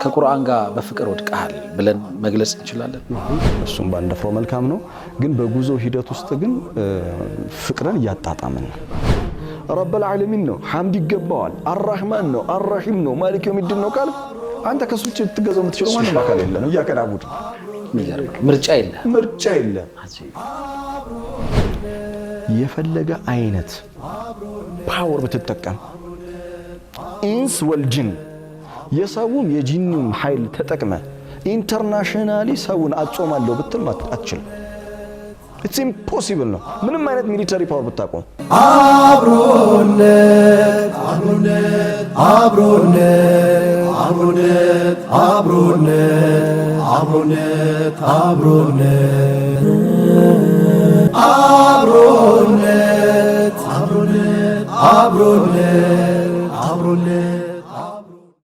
ከቁርአን ጋር በፍቅር ወድቀሃል ብለን መግለጽ እንችላለን። እሱም ባንደፍሮ መልካም ነው። ግን በጉዞ ሂደት ውስጥ ግን ፍቅርን ያጣጣመን ረብል ዓለሚን ነው። ሐምድ ይገባዋል። አርራህማን ነው፣ አርራሂም ነው፣ ማሊክ የውሚዲን ነው ካለ አንተ ከሱች ትገዛው የምትችለው ማንም አካል የለም። እያከናቡት ምርጫ የለም። የፈለገ አይነት ፓወር ብትጠቀም ኢንስ ወልጂን የሰውም የጂኒም ኃይል ተጠቅመ ኢንተርናሽናሊ ሰውን አጾማለሁ ብትል አትችልም። ኢትስ ኢምፖሲብል ነው። ምንም አይነት ሚሊተሪ ፓወር ብታቆም አብሮነት አብሮነት አብሮነት አብሮነት አብሮነት አብሮነት አብሮነት አብሮነት አብሮነት አብሮነት አብሮነት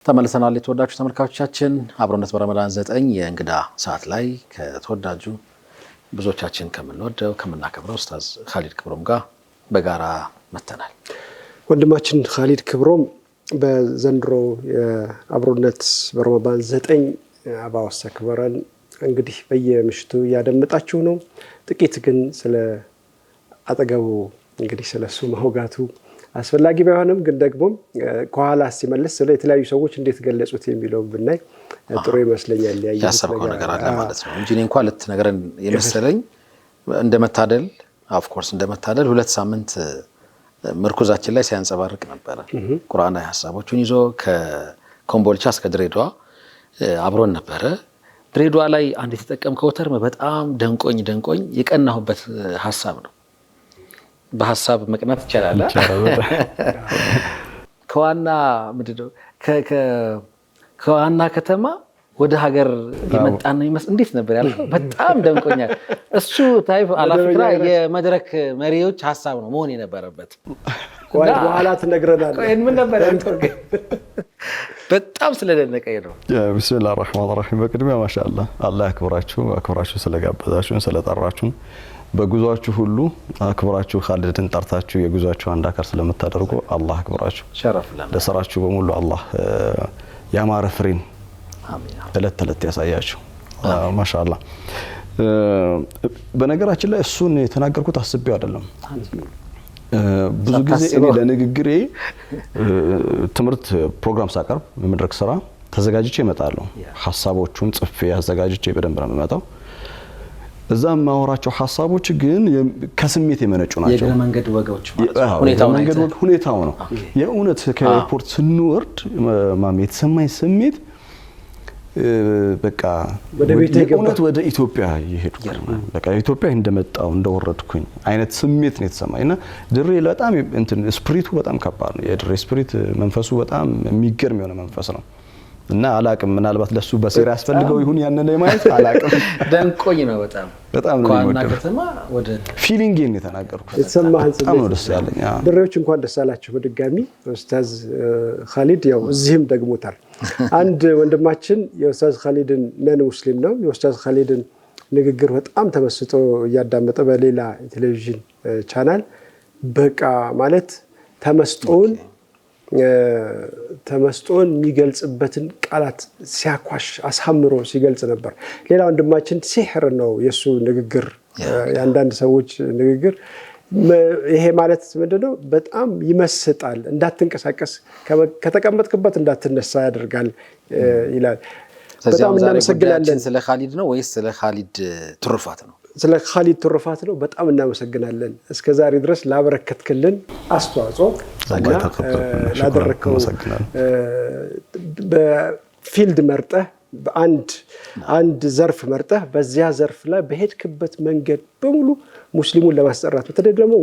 ተመልሰናል። የተወዳጁ ተመልካቾቻችን አብሮነት በረመዳን 9 የእንግዳ ሰዓት ላይ ከተወዳጁ ብዙዎቻችን ከምንወደው ከምናከብረው ኡስታዝ ኻሊድ ክብሮም ጋር በጋራ መተናል። ወንድማችን ኻሊድ ክብሮም በዘንድሮ የአብሮነት በረመዳን 9 አባወሳ ክብረን እንግዲህ በየምሽቱ ያደምጣችሁ ነው። ጥቂት ግን ስለ አጠገቡ እንግዲህ ስለሱ ማውጋቱ አስፈላጊ ባይሆንም ግን ደግሞ ከኋላ ሲመለስ ስለ የተለያዩ ሰዎች እንዴት ገለጹት የሚለው ብናይ ጥሩ ይመስለኛል። ያሰብከው ነገር አለ ማለት ነው እንጂ እንኳን ልትነግረን የመሰለኝ እንደመታደል ኦፍ ኮርስ እንደመታደል 2 ሳምንት ምርኩዛችን ላይ ሲያንጸባርቅ ነበረ። ቁርአናዊ ሐሳቦችን ይዞ ከኮምቦልቻ እስከ ድሬዳዋ አብሮን ነበረ። ድሬዳዋ ላይ አንድ የተጠቀምከው ተርም በጣም ደንቆኝ የቀናሁበት ሐሳብ ነው። በሐሳብ መቅናት ይቻላል። ከዋና ምንድነው ከዋና ከተማ ወደ ሀገር የመጣን ይመስል እንዴት ነበር ያልከው? በጣም ደንቆኛል። እሱ ታይፕ አላፍክራ የመድረክ መሪዎች ሐሳብ ነው መሆን የነበረበት። በኋላ ትነግረናለህ። ምን ነበር ያልከው? በጣም ስለደነቀኝ ነው። ቢስሚላሂ ረህማኒ ረሂም። በቅድሚያ ማሻአላህ አላህ አክብራችሁ ስለጋበዛችሁን ስለጠራችሁን በጉዟችሁ ሁሉ አክብራችሁ ኻሊድን ጠርታችሁ የጉዟችሁ አንድ አካል ስለምታደርጉ አላህ አክብራችሁ ሸረፍላን ለሰራችሁ በሙሉ አላህ ያማረ ፍሬን እለት ያሳያችሁ። ማሻአላህ። በነገራችን ላይ እሱን የተናገርኩት አስቤው አይደለም። ብዙ ጊዜ እኔ ለንግግሬ ትምህርት ፕሮግራም ሳቀርብ የመድረክ ስራ ተዘጋጅቼ እመጣለሁ። ሐሳቦቹን ጽፌ አዘጋጅቼ በደንብ ነው የምመጣው። እዛም ማወራቸው ሐሳቦች ግን ከስሜት የመነጩ ናቸው። የግረ መንገድ ወገዎች ማለት ሁኔታው ነው። የእውነት ከኤርፖርት ስንወርድ ማም የተሰማኝ ስሜት በቃ የእውነት ወደ ኢትዮጵያ እየሄድኩ በቃ ኢትዮጵያ እንደመጣው እንደወረድኩኝ አይነት ስሜት ነው የተሰማኝና ድሬ በጣም እንትን ስፒሪቱ በጣም ከባድ ነው። የድሬ ስፒሪት መንፈሱ በጣም የሚገርም የሆነ መንፈስ ነው። እና አላቅም ምናልባት ለሱ በሴራ ያስፈልገው ይሁን ያንን ላይ ማለት አላቅም። ደንቆኝ ነው በጣም ነው ዋና ከተማ ወደ ፊሊንግን የተናገርኩት የተሰማህን በጣም ነው ደስ ያለኝ። ድሬዎች እንኳን ደስ አላችሁ በድጋሚ ኡስታዝ ኻሊድ ያው እዚህም ደግሞታል። አንድ ወንድማችን የኡስታዝ ኻሊድን ነን ሙስሊም ነው። የኡስታዝ ኻሊድን ንግግር በጣም ተመስጦ እያዳመጠ በሌላ ቴሌቪዥን ቻናል በቃ ማለት ተመስጦን የሚገልጽበትን ቃላት ሲያኳሽ አሳምሮ ሲገልጽ ነበር። ሌላ ወንድማችን ሲህር ነው የሱ ንግግር። የአንዳንድ ሰዎች ንግግር ይሄ ማለት ምንድነው? በጣም ይመስጣል፣ እንዳትንቀሳቀስ ከተቀመጥክበት እንዳትነሳ ያደርጋል ይላል። በጣም እናመሰግናለን። ስለ ኻሊድ ነው ወይስ ስለ ኻሊድ ትሩፋት ነው? ስለ ኻሊድ ትሩፋት ነው። በጣም እናመሰግናለን እስከዛሬ ድረስ ላበረከትክልን አስተዋጽኦ ላደረከው በፊልድ መርጠህ በአንድ ዘርፍ መርጠህ በዚያ ዘርፍ ላይ በሄድክበት መንገድ በሙሉ ሙስሊሙን ለማስጠራት በተለይ ደግሞ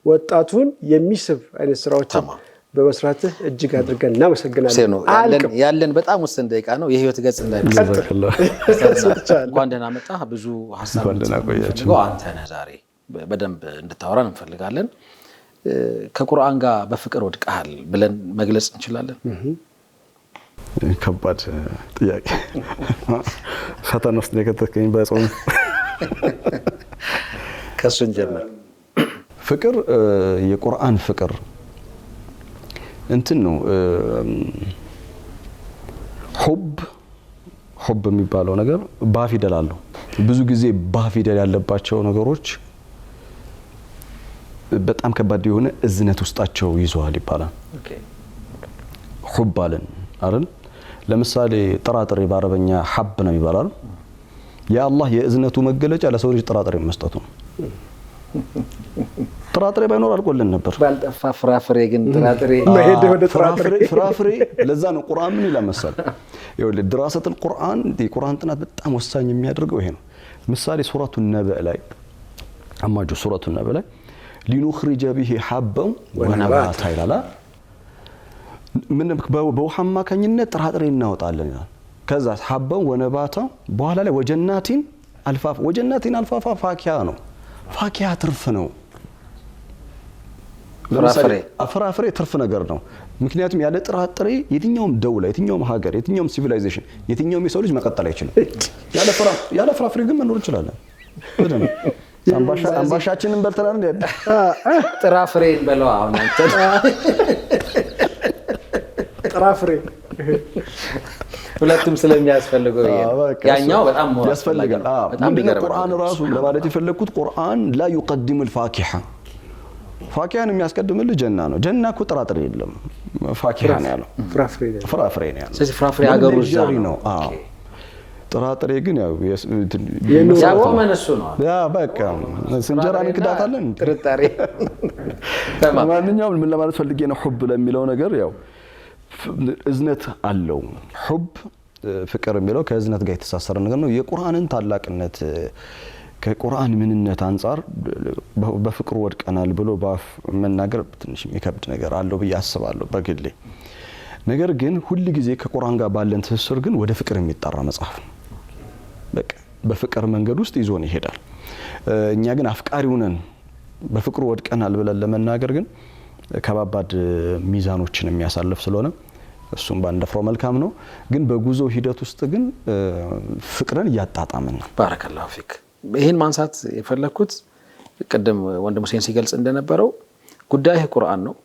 ወጣቱን የሚስብ አይነት ስራዎችን በመስራትህ እጅግ አድርገን እናመሰግናለን። ያለን በጣም ውስን ደቂቃ ነው። የህይወት ገጽ እንዳይቀጥል እንኳን ደህና መጣህ። ብዙ ሐሳቦች አንተ ነህ ዛሬ በደንብ እንድታወራ እንፈልጋለን። ከቁርአን ጋር በፍቅር ወድቀሃል ብለን መግለጽ እንችላለን? ከባድ ጥያቄ ፈተና ውስጥ የከተተኝ በጾም ከሱን ጀምር። ፍቅር የቁርአን ፍቅር እንትን ነው ሁብ የሚባለው ነገር ባፊደል አለው። ብዙ ጊዜ ባፊደል ያለባቸው ነገሮች በጣም ከባድ የሆነ እዝነት ውስጣቸው ይዘዋል ይባላል። ሁብ አለን አይደል? ለምሳሌ ጥራጥሬ በአረበኛ ሐብ ነው ይባላል። የአላህ የእዝነቱ መገለጫ ለሰው ልጅ ጥራጥሬ መስጠቱ ነው። ጥራጥሬ ባይኖር አልቆልን ነበር። ባልጠፋ ፍራፍሬ ግን ጥራጥሬ መሄድ ወደ ጥራጥሬ ፍራፍሬ። ለዛ ነው ቁርአን ምን ይላል መሰል ይኸውልህ ድራሰቱል ቁርአን የቁርአን ጥናት በጣም ወሳኝ የሚያደርገው ይሄ ነው። ምሳሌ ሱረቱ ነብእ ላይ አማጁ ሱረቱ ነብእ ላይ ሊኑኽሪጀ ቢሂ ሐበን ወነባታ ይላል። ምን በውሃ አማካኝነት ጥራጥሬ እናወጣለን ይላል። ከዛ ሐበን ወነባታ በኋላ ላይ ወጀናቲን አልፋፋ። ወጀናቲን አልፋፋ ፋኪያ ነው። ፋኪያ ትርፍ ነው። ፍራፍሬ ትርፍ ነገር ነው። ምክንያቱም ያለ ጥራጥሬ የትኛውም ደውላ የትኛውም ሀገር የትኛውም ሲቪላይዜሽን የትኛውም የሰው ልጅ መቀጠል አይችልም። ያለ ፍራፍሬ ግን መኖር እንችላለን። አምባሻችንን በልተናል እንዴ? ጥራፍሬን በለው አሁን አንተ ጥራፍሬ ሁለቱም ስለሚያስፈልገው ያኛው በጣም ያስፈልጋል። ምንድነው ቁርአን ራሱ ለማለት የፈለኩት ቁርአን ላ يقدم الفاكهه ፋኪያን የሚያስቀድምልህ ጀና ነው። ጀና እኮ ጥራጥሬ የለም ፋኪያ ነው ያለው። ፍራፍሬ ነው ያለው። ስለዚህ ፍራፍሬ ሀገሩ ዛሬ ነው። አዎ ጥራጥሬ ግን ያው ያው ማነሱ ነው። ያ በቃ እንጀራ እንክዳታለን ጥርጣሬ። ማንኛውም ምን ለማለት ፈልጌ ነው ሁብ ለሚለው ነገር ያው እዝነት አለው። ሁብ ፍቅር የሚለው ከእዝነት ጋር የተሳሰረ ነገር ነው። የቁርአንን ታላቅነት ከቁርአን ምንነት አንፃር በፍቅሩ ወድቀናል ብሎ ባፍ መናገር ትንሽ የሚከብድ ነገር አለው ብዬ አስባለሁ በግሌ። ነገር ግን ሁሉ ጊዜ ከቁርአን ጋር ባለን ትስስር ግን ወደ ፍቅር የሚጣራ መጽሐፍ ነው። በቃ በፍቅር መንገድ ውስጥ ይዞን ይሄዳል። እኛ ግን አፍቃሪው ነን በፍቅሩ ወድቀናል ብለን ለመናገር ግን ከባባድ ሚዛኖችን የሚያሳልፍ ስለሆነ እሱም ባንደፍረው መልካም ነው። ግን በጉዞ ሂደት ውስጥ ግን ፍቅርን እያጣጣምን ነው። ባረከላሁ ፊክ። ይሄን ማንሳት የፈለኩት ቀደም ወንድም ሁሴን ሲገልጽ እንደነበረው ጉዳይ ቁርአን ነው።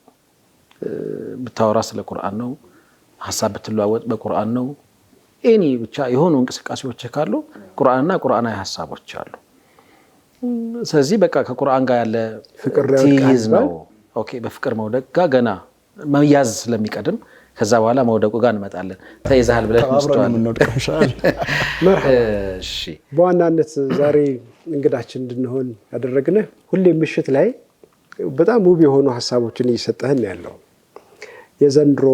ብታወራ ስለ ቁርአን ነው። ሐሳብ ብትለዋወጥ በቁርአን ነው። ኤኒ ብቻ የሆኑ እንቅስቃሴዎች ካሉ ቁርአንና ቁርአናዊ ሐሳቦች አሉ። ስለዚህ በቃ ከቁርአን ጋር ያለ ፍቅር ትይዝ ነው። ኦኬ በፍቅር መውደቅ ጋር ገና መያዝ ስለሚቀድም ከዛ በኋላ መውደቁ ጋር እንመጣለን። ተይዛል ብለን እንወስደዋለን። እሺ በዋናነት ዛሬ እንግዳችን እንድንሆን ያደረግነህ ሁሌም ምሽት ላይ በጣም ውብ የሆኑ ሐሳቦችን እየሰጠህን ያለው የዘንድሮ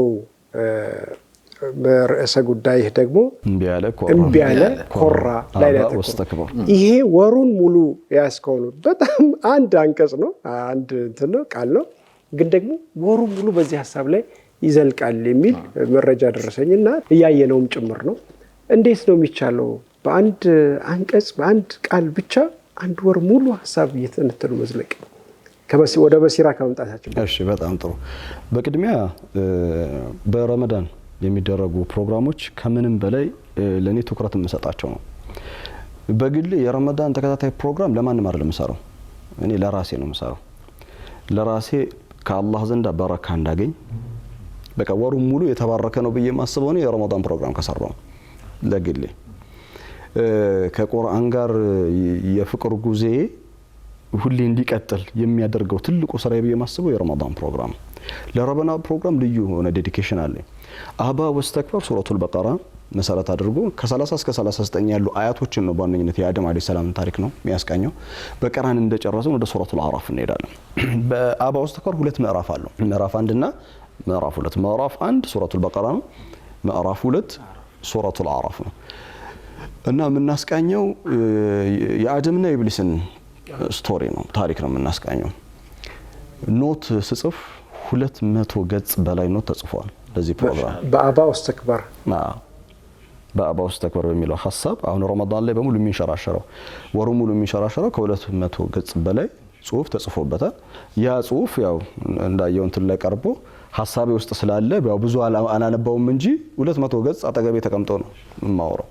በርዕሰ ጉዳይ ደግሞ እምቢ ያለ ኮራ ላይ ያተኮረ ይሄ ወሩን ሙሉ ያስከው ነው። በጣም አንድ አንቀጽ ነው፣ አንድ እንትን ነው ቃል ነው፣ ግን ደግሞ ወሩን ሙሉ በዚህ ሐሳብ ላይ ይዘልቃል የሚል መረጃ ደረሰኝና እያየነውም ጭምር ነው። እንዴት ነው የሚቻለው በአንድ አንቀጽ በአንድ ቃል ብቻ አንድ ወር ሙሉ ሐሳብ እየተነተኑ መዝለቅ? ወደ በሲራ ከመምጣታችን እሺ፣ በጣም ጥሩ። በቅድሚያ በረመዳን የሚደረጉ ፕሮግራሞች ከምንም በላይ ለኔ ትኩረት የምሰጣቸው ነው። በግል የረመዳን ተከታታይ ፕሮግራም ለማንም አይደለም የምሰራው፣ እኔ ለራሴ ነው የምሰራው። ለራሴ ከአላህ ዘንድ በረካ እንዳገኝ በቃ ወሩ ሙሉ የተባረከ ነው ብዬ ማስበው ነው የረመዳን ፕሮግራም ከሰራው ለግሌ። ከቁርአን ጋር የፍቅር ጉዜ ሁሌ እንዲቀጥል የሚያደርገው ትልቁ ስራ ብዬ ማስበው የረመዳን ፕሮግራም። ለረመዳን ፕሮግራም ልዩ ሆነ ዴዲኬሽን አለ። አባ ወስተክበር ሱረቱል በቀራ መሰረት አድርጎ ከ30 እስከ 39 ያሉ አያቶችን ነው በዋነኝነት የአደም አለይሂ ሰላም ታሪክ ነው የሚያስቃኘው። በቀራን እንደጨረሰው ወደ ሱረቱል አዕራፍ እንሄዳለን። በአባ ወስተክበር ሁለት ምዕራፍ አለው። ምዕራፍ 1 እና ምዕራፍ 2። ምዕራፍ 1 ሱረቱል በቀራ ነው። ምዕራፍ 2 ሱረቱል አዕራፍ ነው። እና የምናስቃኘው የአደምና የኢብሊስን ስቶሪ ነው፣ ታሪክ ነው የምናስቃኘው። ኖት ስጽፍ 200 ገጽ በላይ ኖት ተጽፏል ለዚህ ፕሮግራም በአባ ወስተክበር በአባ ወስተክበር በሚለው ሐሳብ አሁን ረመዳን ላይ በሙሉ የሚንሸራሸረው ወሩ ሙሉ የሚንሸራሸረው ከ200 ገጽ በላይ ጽሁፍ ተጽፎበታል። ያ ጽሁፍ ያው እንዳየው እንትን ላይ ቀርቦ ሐሳቤ ውስጥ ስላለ ያው ብዙ አላነበውም እንጂ 200 ገጽ አጠገቤ ተቀምጦ ነው የማወራው።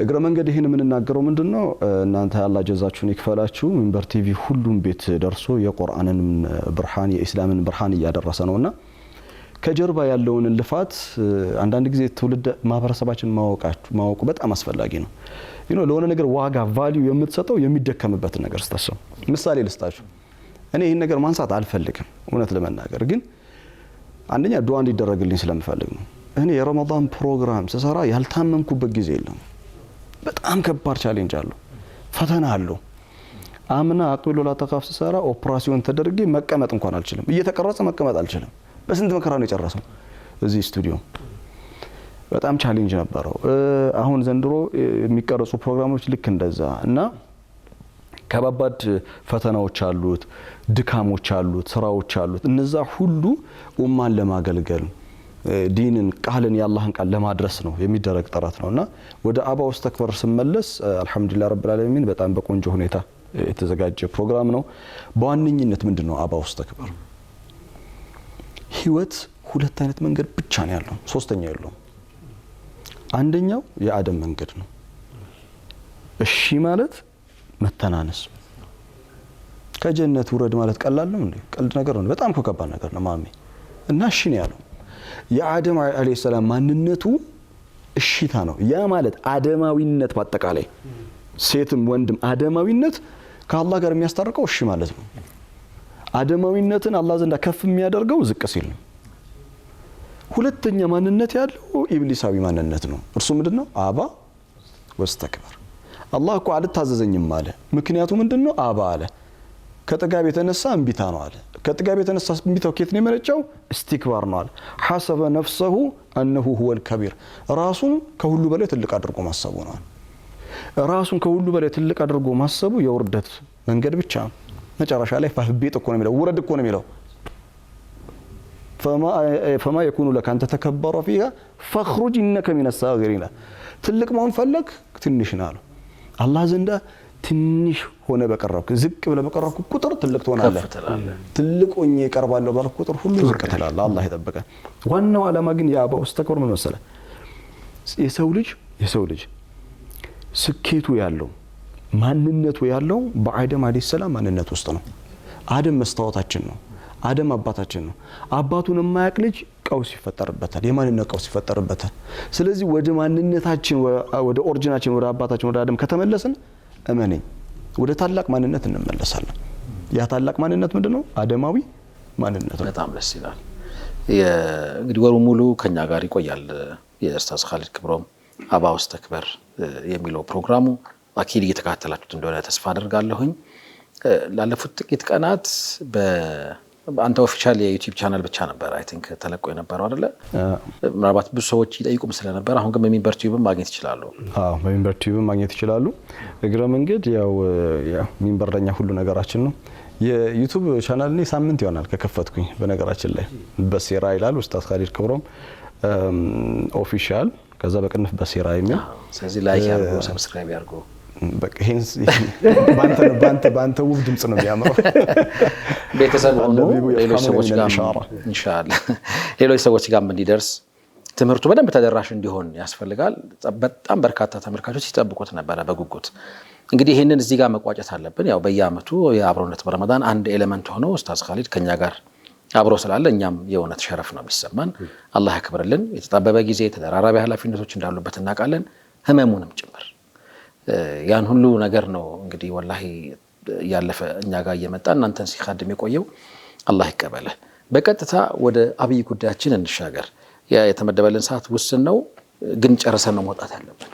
እግረ መንገድ ይሄን የምንናገረው ምንድነው እናንተ ያላህ ጀዛችሁን ይክፈላችሁ። ሚንበር ቲቪ ሁሉም ቤት ደርሶ የቁርአንን ብርሃን የኢስላምን ብርሃን እያደረሰ ነውና ከጀርባ ያለውን ልፋት አንዳንድ ጊዜ ትውልድ ማህበረሰባችን ማወቁ በጣም አስፈላጊ ነው። ለሆነ ነገር ዋጋ ቫልዩ የምትሰጠው የሚደከምበት ነገር ስታስብ። ምሳሌ ልስጣችሁ። እኔ ይህን ነገር ማንሳት አልፈልግም እውነት ለመናገር ግን አንደኛ ዱዓ እንዲደረግልኝ ስለምፈልግ ነው። እኔ የረመዳን ፕሮግራም ስሰራ ያልታመምኩበት ጊዜ የለም። በጣም ከባድ ቻሌንጅ አለው፣ ፈተና አለው። አምና አቅቢሉ ላ ተኻፍ ስሰራ ኦፕራሲዮን ተደርጌ መቀመጥ እንኳን አልችልም፣ እየተቀረጸ መቀመጥ አልችልም። በስንት መከራ ነው የጨረሰው እዚህ ስቱዲዮ። በጣም ቻሌንጅ ነበረው። አሁን ዘንድሮ የሚቀርጹ ፕሮግራሞች ልክ እንደዛ እና ከባባድ ፈተናዎች አሉት፣ ድካሞች አሉት፣ ስራዎች አሉት። እነዛ ሁሉ ኡማን ለማገልገል ዲንን ቃልን የአላህን ቃል ለማድረስ ነው የሚደረግ ጥረት ነውና ወደ አባ ወስተክበር ስመለስ አልহামዱሊላህ ረብል ዓለሚን በጣም በቆንጆ ሁኔታ የተዘጋጀ ፕሮግራም ነው። በዋነኝነት ምንድነው አባ ወስተክበር? ህይወት ሁለት አይነት መንገድ ብቻ ነው ያለው፣ ሶስተኛ የለውም። አንደኛው የአደም መንገድ ነው። እሺ ማለት መተናነስ፣ ከጀነት ውረድ ማለት ቀላል ነው እንዴ? ቀልድ ነገር ነው? በጣም ከባድ ነገር ነው ማሚ። እና እሺ ነው ያለው። የአደም አለይሂ ሰላም ማንነቱ እሺታ ነው። ያ ማለት አደማዊነት በአጠቃላይ ሴትም ወንድም አደማዊነት ከአላህ ጋር የሚያስታርቀው እሺ ማለት ነው። አደማዊነትን አላህ ዘንዳ ከፍ የሚያደርገው ዝቅ ሲል ነው። ሁለተኛ ማንነት ያለው ኢብሊሳዊ ማንነት ነው። እርሱ ምንድነው? አባ ወስተክበር። አላህ እኮ አልታዘዘኝም አለ። ምክንያቱ ምንድነው? አባ አለ። ከጥጋብ የተነሳ እንቢታ ነው አለ። ከጥጋብ የተነሳ እንቢታው ከየት ነው የመነጨው? እስቲክባር ነው አለ። ሐሰበ ነፍሰሁ أنه هو الكبير ራሱን ከሁሉ በላይ ትልቅ አድርጎ ማሰቡ ነው። ራሱን ከሁሉ በላይ ትልቅ አድርጎ ማሰቡ የውርደት መንገድ ብቻ ነው። መጨረሻ ላይ ፈህቢጥ እኮ ነው የሚለው፣ ውረድ እኮ ነው የሚለው። فما يكون لك أن تتكبر فيها فاخرج إنك من الصاغرين። ትልቅ መሆን ፈለግ ትንሽ ነው አለው። አላህ ዘንዳ ትንሽ ሆነ በቀረብክ ዝቅ ብለ በቀረብክ ቁጥር ትልቅ ትሆናለህ። ትልቅ ሆኜ ይቀርባለሁ ባልክ ቁጥር ሁሉ ዝቅ ትላለህ። አላህ ይጠብቀን። ዋናው ዓላማ ግን የአባ ወስተክበር ምን መሰለህ? የሰው ልጅ ስኬቱ ያለው ማንነቱ ያለው በአደም አለይሂ ሰላም ማንነት ውስጥ ነው። አደም መስታወታችን ነው። አደም አባታችን ነው። አባቱን የማያውቅ ልጅ ቀውስ ይፈጠርበታል፣ የማንነት ቀውስ ይፈጠርበታል። ስለዚህ ወደ ማንነታችን ወደ ኦሪጂናችን ወደ አባታችን ወደ አደም ከተመለስን እመነኝ ወደ ታላቅ ማንነት እንመለሳለን። ያ ታላቅ ማንነት ምንድነው? አደማዊ ማንነት ነው። በጣም ደስ ይላል። እንግዲህ ወሩ ሙሉ ከኛ ጋር ይቆያል የኡስታዝ ኻሊድ ክብሮም አባ ወስተክበር የሚለው ፕሮግራሙ አኪድ እየተከታተላችሁት እንደሆነ ተስፋ አደርጋለሁኝ። ላለፉት ጥቂት ቀናት በአንተ ኦፊሻል የዩቲዩብ ቻናል ብቻ ነበር አይ ቲንክ ተለቆ የነበረው አይደለ? ምናልባት ብዙ ሰዎች ይጠይቁም ስለነበር አሁን ግን በሚንበር ቲዩብም ማግኘት ይችላሉ። አዎ በሚንበር ቲዩብም ማግኘት ይችላሉ። እግረ መንገድ ያው ሚንበር ለኛ ሁሉ ነገራችን ነው። የዩቲዩብ ቻናል እኔ ሳምንት ይሆናል ከከፈትኩኝ። በነገራችን ላይ በሲራ ይላል ኡስታዝ ኻሊድ ክብሮም ኦፊሻል፣ ከዛ በቅንፍ በሲራ የሚል። ስለዚህ ላይክ ያርጉ፣ ሰብስክራይብ ያርጉ። በቃ ይሄን ባንተ ውብ ድምጽ ነው የሚያምረው። ቤተሰብ ሆኖ ሌሎች ሰዎች ጋር ኢንሻአላህ ሌሎች ሰዎች ጋር እንዲደርስ ትምህርቱ በደንብ ተደራሽ እንዲሆን ያስፈልጋል። በጣም በርካታ ተመልካቾች ሲጠብቁት ነበረ በጉጉት። እንግዲህ ይሄንን እዚህ ጋር መቋጨት አለብን። ያው በየአመቱ የአብሮነት በረመዳን አንድ ኤሌመንት ሆኖ ኡስታዝ ኻሊድ ከኛ ጋር አብሮ ስላለ እኛም የእውነት ሸረፍ ነው የሚሰማን። አላህ ያክብርልን። የተጣበበ ጊዜ ተደራራቢ ኃላፊነቶች እንዳሉበት እናውቃለን፣ ህመሙንም ጭምር። ያን ሁሉ ነገር ነው እንግዲህ ወላሂ ያለፈ እኛ ጋር እየመጣ እናንተን ሲኻድም የቆየው። አላህ ይቀበልህ። በቀጥታ ወደ አብይ ጉዳያችን እንሻገር። የተመደበልን ሰዓት ውስን ነው፣ ግን ጨርሰን ነው መውጣት ያለብን።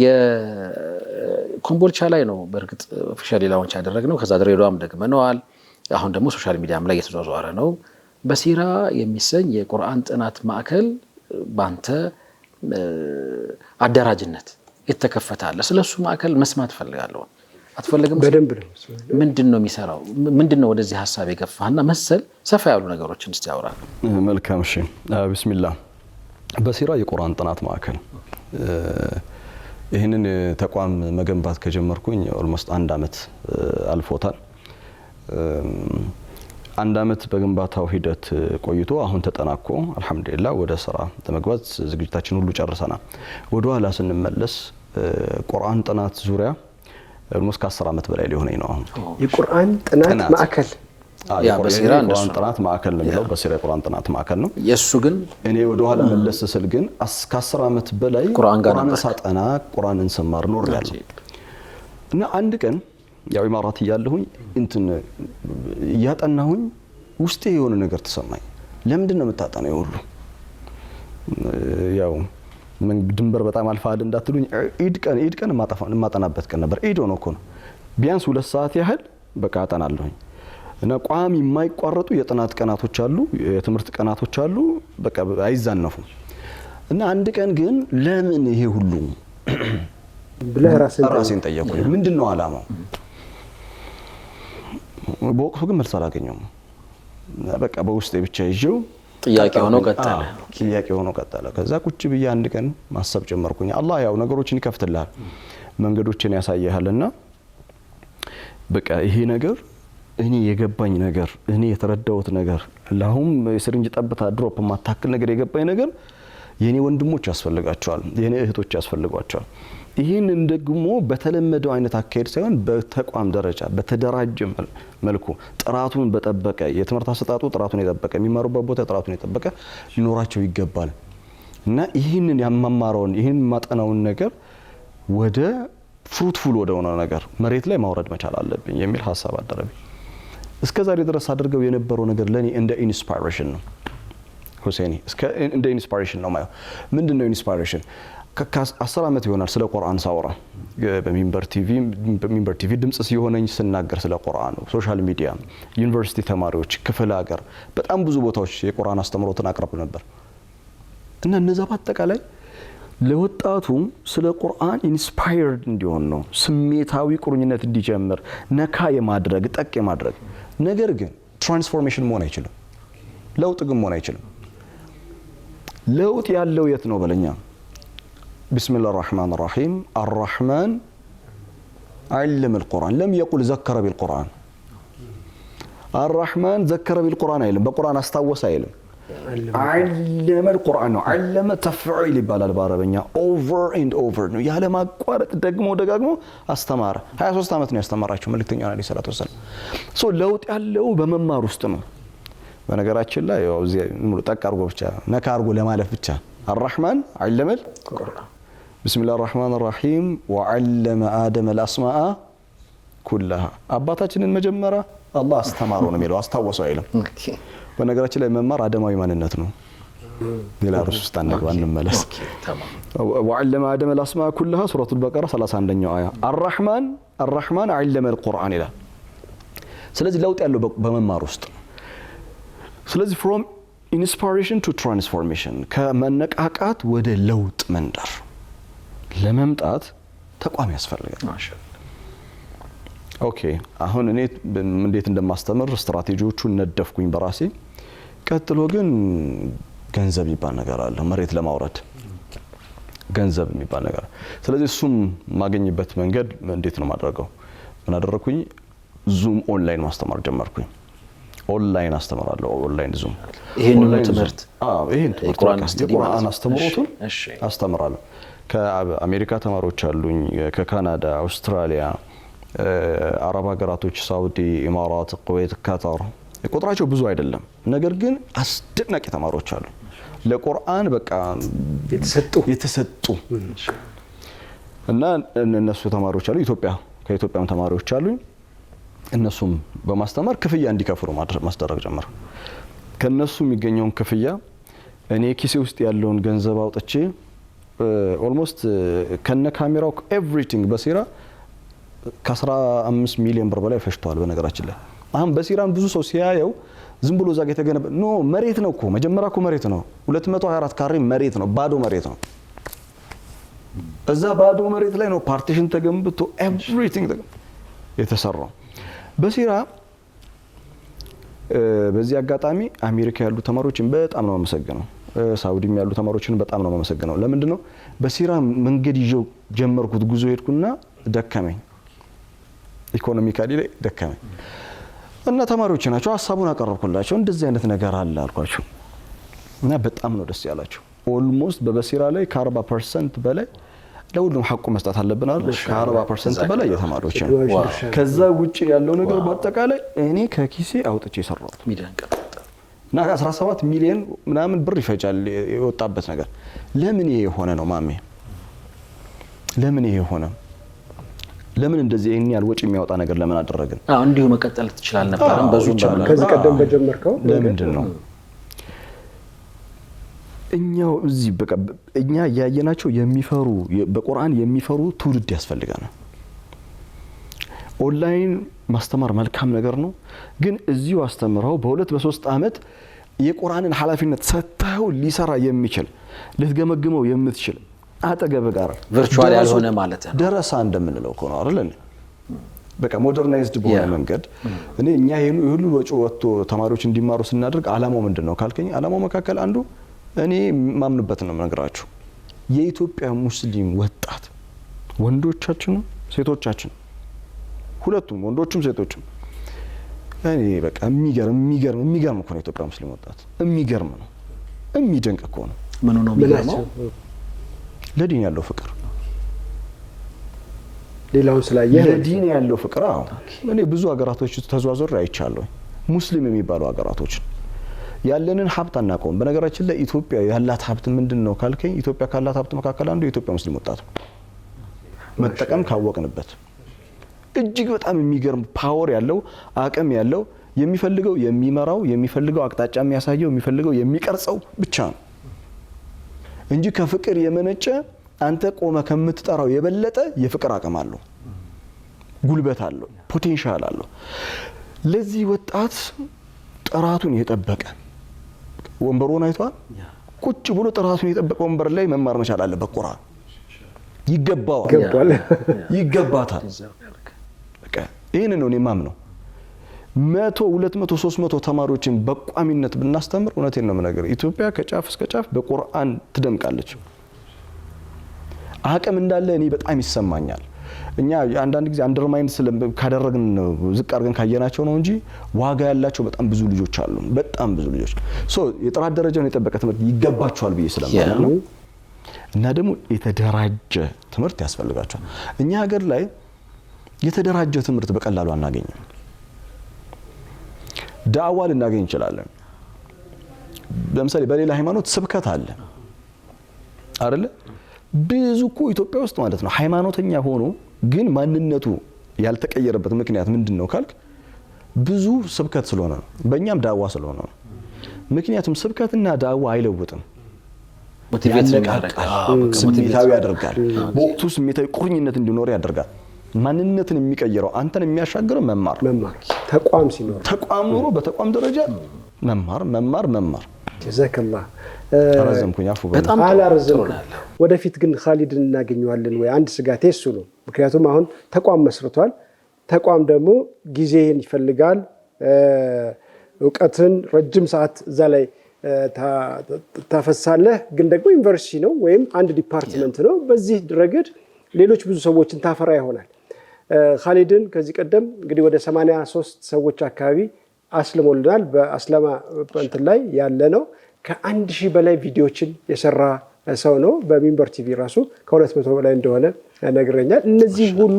የኮምቦልቻ ላይ ነው በእርግጥ ኦፊሻሊ ላውንች ያደረግነው። ከዛ ድሬዳዋም ደግመነዋል። አሁን ደግሞ ሶሻል ሚዲያም ላይ እየተዟዟረ ነው። በሲራ የሚሰኝ የቁርአን ጥናት ማዕከል ባንተ አደራጅነት የተከፈተ አለ። ስለሱ ማዕከል መስማት ፈልጋለሁ። አትፈልግም? በደንብ ነው። ምንድነው የሚሰራው? ምንድነው ወደዚህ ሐሳብ የገፋህና መሰል ሰፋ ያሉ ነገሮችን እስቲ አውራ። መልካም። እሺ ቢስሚላህ። በሲራ የቁርአን ጥናት ማዕከል ይህንን ተቋም መገንባት ከጀመርኩኝ ኦልሞስት 1 አመት አልፎታል። 1 አመት በግንባታው ሂደት ቆይቶ አሁን ተጠናቆ አልহামዱሊላህ ወደ ስራ ለመግባት ዝግጅታችን ሁሉ ጨርሰናል። ወደ ኋላ ስንመለስ ቁርአን ጥናት ዙሪያ ኦልሞስት ከ10 አመት በላይ ሊሆነኝ ነው። አሁን የቁርአን ጥናት ማዕከል ያ በሲራ እንደሱ ቁርአን ጥናት ማዕከል ነው የሚለው በሲራ ቁርአን ጥናት ማዕከል ነው። የሱ ግን እኔ ወደ ኋላ መለስ ስል ግን ከ10 ዓመት በላይ ቁርአንን ሳጠና ቁርአንን ሰማር ኖሬያለሁ። እና አንድ ቀን ያው ኢማራት እያለሁኝ እንትን እያጠናሁኝ ውስጤ የሆነ ነገር ተሰማኝ። ለምንድን ነው የምታጠናው ሁሉ ያው ድንበር በጣም አልፋል እንዳትሉኝ ኢድ ቀን ማጠናበት ቀን ነበር። ኢድ ሆኖ እኮ ነው ቢያንስ 2 ሰዓት ያህል በቃ አጠናለሁኝ። እና ቋሚ የማይቋረጡ የጥናት ቀናቶች አሉ፣ የትምህርት ቀናቶች አሉ፣ በቃ አይዛነፉም። እና አንድ ቀን ግን ለምን ይሄ ሁሉ ብለህ ራሴን ጠየቅኩኝ። ምንድነው አላማው? በወቅቱ ግን መልስ አላገኘሁም። በቃ በውስጤ ብቻ ይዤው ጥያቄ ሆኖ ቀጠለ። ከዛ ቁጭ ብዬ አንድ ቀን ማሰብ ጀመርኩኝ። አላህ ያው ነገሮችን ይከፍትልሃል፣ መንገዶችን ያሳያልና በቃ ይሄ ነገር እኔ የገባኝ ነገር እኔ የተረዳሁት ነገር ለአሁን የስሪንጅ ጠብታ ድሮፕ ማታክል ነገር የገባኝ ነገር የኔ ወንድሞች ያስፈልጋቸዋል፣ የኔ እህቶች ያስፈልጓቸዋል። ይህንን ደግሞ በተለመደው አይነት አካሄድ ሳይሆን በተቋም ደረጃ በተደራጀ መልኩ ጥራቱን በጠበቀ የትምህርት አሰጣጡ ጥራቱን የጠበቀ የሚማሩበት ቦታ ጥራቱን የጠበቀ ሊኖራቸው ይገባል። እና ይህንን ያማማረውን ይህን ማጠናውን ነገር ወደ ፍሩትፉል ወደ ሆነ ነገር መሬት ላይ ማውረድ መቻል አለብኝ የሚል ሐሳብ አደረብኝ። እስከዛሬ ድረስ አድርገው የነበረው ነገር ለኔ እንደ ኢንስፓይሬሽን ነው። ሁሴኒ እንደ ኢንስፓይሬሽን ነው ማለት ምንድነው ኢንስፓይሬሽን? ከ10 ዓመት ይሆናል ስለ ቁርአን ሳወራ በሚንበር ቲቪ ድምጽ ሲሆነኝ ስናገር ስለ ቁርአን ነው። ሶሻል ሚዲያ፣ ዩኒቨርሲቲ ተማሪዎች፣ ክፍለ ሀገር በጣም ብዙ ቦታዎች የቁርአን አስተምሮትን አቅርብ ነበር። እና እነዛ በአጠቃላይ ለወጣቱ ስለ ቁርአን ኢንስፓየርድ እንዲሆን ነው፣ ስሜታዊ ቁርኝነት እንዲጀምር ነካ የማድረግ ጠቅ የማድረግ ነገር ግን ትራንስፎርሜሽን መሆን አይችልም። ለውጥ ግን መሆን አይችልም። ለውጥ ያለው የት ነው በለኛ? ቢስሚላሂር ረህማኒር ረሂም አርረህማን علم القرآن لم يقل ذكر بالقرآن الرحمن ذكر بالقرآن አይልም በቁርአን አስታወሰ አይልም علم القرآن ነው علم ተፍዒል ይባላል በአረበኛ over and over ነው ያለ ማቋረጥ ደጋግሞ አስተማረ 23 ዓመት ነው ያስተማራቸው መልእክተኛው አለይሂ ሰላቱ ወሰለም ለውጥ ያለው በመማር ውስጥ ነው በነገራችን ላይ ያው እዚህ ሙሉ ጠቅ አርጎ ብቻ ነካ አርጎ ለማለፍ ብቻ الرحمن علم القرآن بسم الله الرحمن الرحيم وعلم آدم الأسماء كلها አባታችንን መጀመሪያ አላህ አስተማረው ነው የሚለው አስታወሰው አይልም በነገራችን ላይ መማር አደማዊ ማንነት ነው ሌላ ርዕስ ውስጥ አንገባንም መለስ وعلم آدم الأسماء كلها سورة البقرة 31ኛው አያ الرحمن علم القرآن ይላል ስለዚህ ለውጥ ያለው በመማር ውስጥ ስለዚህ from inspiration to transformation ከመነቃቃት ወደ ለውጥ መንደር ለመምጣት ተቋም ያስፈልጋል ማሻአላ ኦኬ አሁን እኔ እንዴት እንደማስተምር ስትራቴጂዎቹን ነደፍኩኝ በራሴ ቀጥሎ ግን ገንዘብ ይባል ነገር አለ መሬት ለማውረድ ገንዘብ የሚባል ነገር ስለዚህ እሱም ማገኝበት መንገድ እንዴት ነው ማድረገው ምን አደረኩኝ ዙም ኦንላይን ማስተማር ጀመርኩኝ ኦንላይን አስተምራለሁ ኦንላይን ዙም ይሄን ትምህርት ይሄን ቁርአን አስተምሮቱን አስተምራለሁ ከአሜሪካ ተማሪዎች አሉኝ ከካናዳ አውስትራሊያ አረብ ሀገራቶች ሳውዲ ኢማራት ኩዌት ካታር ቁጥራቸው ብዙ አይደለም ነገር ግን አስደናቂ ተማሪዎች አሉ ለቁርአን በቃ የተሰጡ እና እነሱ ተማሪዎች አሉ ከኢትዮጵያም ተማሪዎች አሉ እነሱም በማስተማር ክፍያ እንዲከፍሉ ማስደረግ ጀመረ ከነሱ የሚገኘውን ክፍያ እኔ ኪሴ ውስጥ ያለውን ገንዘብ አውጥቼ ኦልሞስት ከነ ካሜራው ኤቭሪቲንግ በሲራ ከ15 ሚሊዮን ብር በላይ ፈሽቷል በነገራችን ላይ አሁን በሲራን ብዙ ሰው ሲያየው ዝም ብሎ ዛጋ የተገነባ ኖ መሬት ነው እኮ መጀመሪያ እኮ መሬት ነው 224 ካሬ መሬት ነው ባዶ መሬት ነው እዛ ባዶ መሬት ላይ ነው ፓርቲሽን ተገንብቶ ኤቭሪቲንግ የተሰራው በሲራ በዚህ አጋጣሚ አሜሪካ ያሉ ተማሪዎችን በጣም ነው መሰገነው ሳውዲም ያሉ ተማሪዎችን በጣም ነው መሰገነው ለምንድነው በሲራ መንገድ ይዤው ጀመርኩት ጉዞ ሄድኩና ደከመኝ ኢኮኖሚካሊ ላይ ደከመኝ እና ተማሪዎች ናቸው ሐሳቡን አቀረብኩላቸው እንደዚህ አይነት ነገር አለ አልኳቸው እና በጣም ነው ደስ ያላቸው ኦልሞስት በበሲራ ላይ ከ40% በላይ ለሁሉም ሐቁ መስጠት አለብን አይደል? ከ40% በላይ የተማሪዎች ነው። ከዛ ውጪ ያለው ነገር በአጠቃላይ እኔ ከኪሴ አውጥቼ የሰራሁት ሚደንቅ እና 17 ሚሊዮን ምናምን ብር ይፈጃል የወጣበት ነገር። ለምን ይሄ ሆነ ነው ማሜ? ለምን ይሄ ሆነ? ለምን እንደዚህ ይሄን ያህል ወጪ የሚያወጣ ነገር ለምን አደረግን? እንዲሁ መቀጠል ትችላል ነበርም በዙም በመላ ከዚህ ቀደም በጀመርከው ለምንድን ነው እኛው እዚህ በቃ እኛ ያየናቸው የሚፈሩ በቁርአን የሚፈሩ ትውልድ ያስፈልጋናል። ኦንላይን ማስተማር መልካም ነገር ነው፣ ግን እዚሁ አስተምረው በ2 በ3 አመት የቁርአንን ኃላፊነት ሰጥተው ሊሰራ የሚችል ልትገመግመው የምትችል አጠገብ ጋር ቨርቹዋል ያልሆነ ማለት ነው ደረሳ እንደምንለው ነው አይደል? በቃ ሞደርናይዝድ በሆነ መንገድ እኛ ይሄን ሁሉ ወጪ ወጥቶ ተማሪዎች እንዲማሩ ስናደርግ አላማው ምንድነው ካልከኝ፣ አላማው መካከል አንዱ እኔ ማምንበት ነው የምነግራችሁ። የኢትዮጵያ ሙስሊም ወጣት ወንዶቻችን ሴቶቻችን ሁለቱም ወንዶችም ሴቶችም እኔ በቃ የሚገርም እኮ ነው የኢትዮጵያ ሙስሊም ወጣት። የሚገርም ነው፣ የሚደንቅ እኮ ነው። ምን ነው የሚገርመው? ለዲን ያለው ፍቅር፣ ሌላውን ስላየህ ለዲን ያለው ፍቅር። አዎ እኔ ብዙ ሀገራቶች ተዟዟሪ አይቻለሁ። ሙስሊም የሚባሉ ሀገራቶች ያለንን ሀብት አናውቀውም። በነገራችን ላይ ኢትዮጵያ ያላት ሀብት ምንድነው ካልከኝ፣ ኢትዮጵያ ካላት ሀብት መካከል አንዱ የኢትዮጵያ ሙስሊም ወጣት መጠቀም ካወቅንበት እጅግ በጣም የሚገርም ፓወር ያለው አቅም ያለው የሚፈልገው የሚመራው የሚፈልገው አቅጣጫ የሚያሳየው የሚፈልገው የሚቀርጸው ብቻ ነው እንጂ ከፍቅር የመነጨ አንተ ቆመ ከምትጠራው የበለጠ የፍቅር አቅም አለው፣ ጉልበት አለው፣ ፖቴንሻል አለው። ለዚህ ወጣት ጥራቱን የጠበቀ ወንበሩን አይቷል። ቁጭ ብሎ ጥራቱን የጠበቀ ወንበር ላይ መማር መቻል አለበት። ቁርአን ይገባታል። በቃ ይሄን ነው እኔ ማምነው። 100 200 300 ተማሪዎችን በቋሚነት ብናስተምር እውነቴን ነው የምነግርህ ኢትዮጵያ ከጫፍ እስከ ጫፍ በቁርአን ትደምቃለች። አቅም እንዳለ እኔ በጣም ይሰማኛል። እኛ አንዳንድ ጊዜ አንደርማይንድ ካደረግን ዝቅ አድርገን ካየናቸው ነው እንጂ ዋጋ ያላቸው በጣም ብዙ ልጆች አሉ። በጣም ብዙ ልጆች የጥራት ደረጃውን የጠበቀ ትምህርት ይገባቸዋል ብዬ ስለማምን ነው። እና ደግሞ የተደራጀ ትምህርት ያስፈልጋቸዋል። እኛ ሀገር ላይ የተደራጀ ትምህርት በቀላሉ አናገኝም። ዳዕዋ ልናገኝ እንችላለን። ለምሳሌ በሌላ ሃይማኖት ስብከት አለ አይደለ? ብዙ እኮ ኢትዮጵያ ውስጥ ማለት ነው ሃይማኖተኛ ሆኖ ግን ማንነቱ ያልተቀየረበት ምክንያት ምንድነው ካልክ፣ ብዙ ስብከት ስለሆነ ነው፣ በእኛም ዳዕዋ ስለሆነ ነው። ምክንያቱም ስብከትና ዳዕዋ አይለውጥም፣ ስሜታዊ ያደርጋል። በወቅቱ ስሜታዊ ቁርኝነት እንዲኖር ያደርጋል። ማንነትን የሚቀይረው አንተን የሚያሻግረው መማር ተቋም ሲኖር ተቋም ኖሮ በተቋም ደረጃ መማር ጀዛከላ ተረዘምኩኝ። አፉ በጣም አላረዘምኩም። ወደፊት ግን ኻሊድን እናገኘዋለን ወይ? አንድ ስጋቴ እሱ ነው። ምክንያቱም አሁን ተቋም መስርቷል። ተቋም ደግሞ ጊዜን ይፈልጋል፣ እውቀትን ረጅም ሰዓት እዛ ላይ ታፈሳለህ። ግን ደግሞ ዩኒቨርሲቲ ነው ወይም አንድ ዲፓርትመንት ነው። በዚህ ረገድ ሌሎች ብዙ ሰዎችን ታፈራ ይሆናል። ኻሊድን ከዚህ ቀደም እንግዲህ ወደ 83 ሰዎች አካባቢ አስልሞልናል። በአስለማ እንትን ላይ ያለ ነው። ከ1000 በላይ ቪዲዮዎችን የሰራ ሰው ነው። በሚንበር ቲቪ ራሱ ከ200 በላይ እንደሆነ ነግረኛል። እነዚህ ሁሉ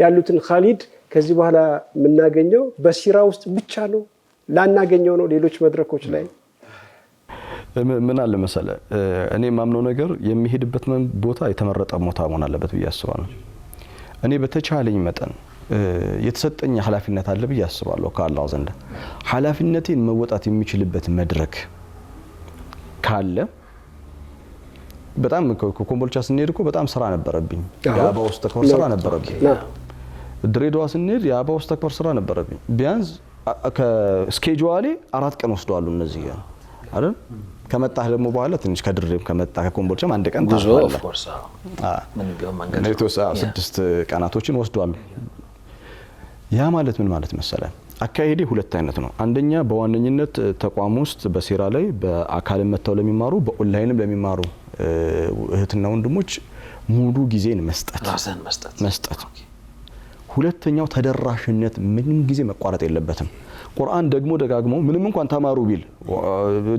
ያሉትን ኻሊድ ከዚህ በኋላ የምናገኘው በሲራ ውስጥ ብቻ ነው? ላናገኘው ነው ሌሎች መድረኮች ላይ? ምን አለ መሰለ፣ እኔ ማምነው ነገር የሚሄድበት ቦታ የተመረጠ ቦታ መሆን አለበት ብዬ አስባለሁ። እኔ በተቻለኝ መጠን የተሰጠኝ ኃላፊነት አለ ብዬ አስባለሁ ከአላህ ዘንድ። ኃላፊነቴን መወጣት የሚችልበት መድረክ ካለ በጣም ኮምቦልቻ ስንሄድ እኮ በጣም ስራ ነበረብኝ። የአባ ውስጥ ተክበር ስራ ነበረብኝ። ድሬዳዋ ስንሄድ የአባ ውስጥ ተክበር ስራ ነበረብኝ። ቢያንስ ከስኬጁዋሌ 4 ቀን ወስደዋል እነዚህ አይደል? ከመጣህ ደግሞ በኋላ ትንሽ ከድሬም ከመጣህ ከኮምቦልቻም አንድ ቀን ታስባለህ። ኦፍ ኮርስ ምን ቢሆን መንገድ ነው 6 ቀናቶችን ወስደዋል። ያ ማለት ምን ማለት መሰለ፣ አካሄዴ 2 አይነት ነው። አንደኛ በዋነኝነት ተቋም ውስጥ በሲራ ላይ በአካልም መተው ለሚማሩ በኦንላይንም ለሚማሩ እህትና ወንድሞች ሙሉ ጊዜን መስጠት። ሁለተኛው ተደራሽነት ምንም ጊዜ መቋረጥ የለበትም። ቁርአን ደግሞ ደጋግሞ ምንም እንኳን ተማሩ ቢል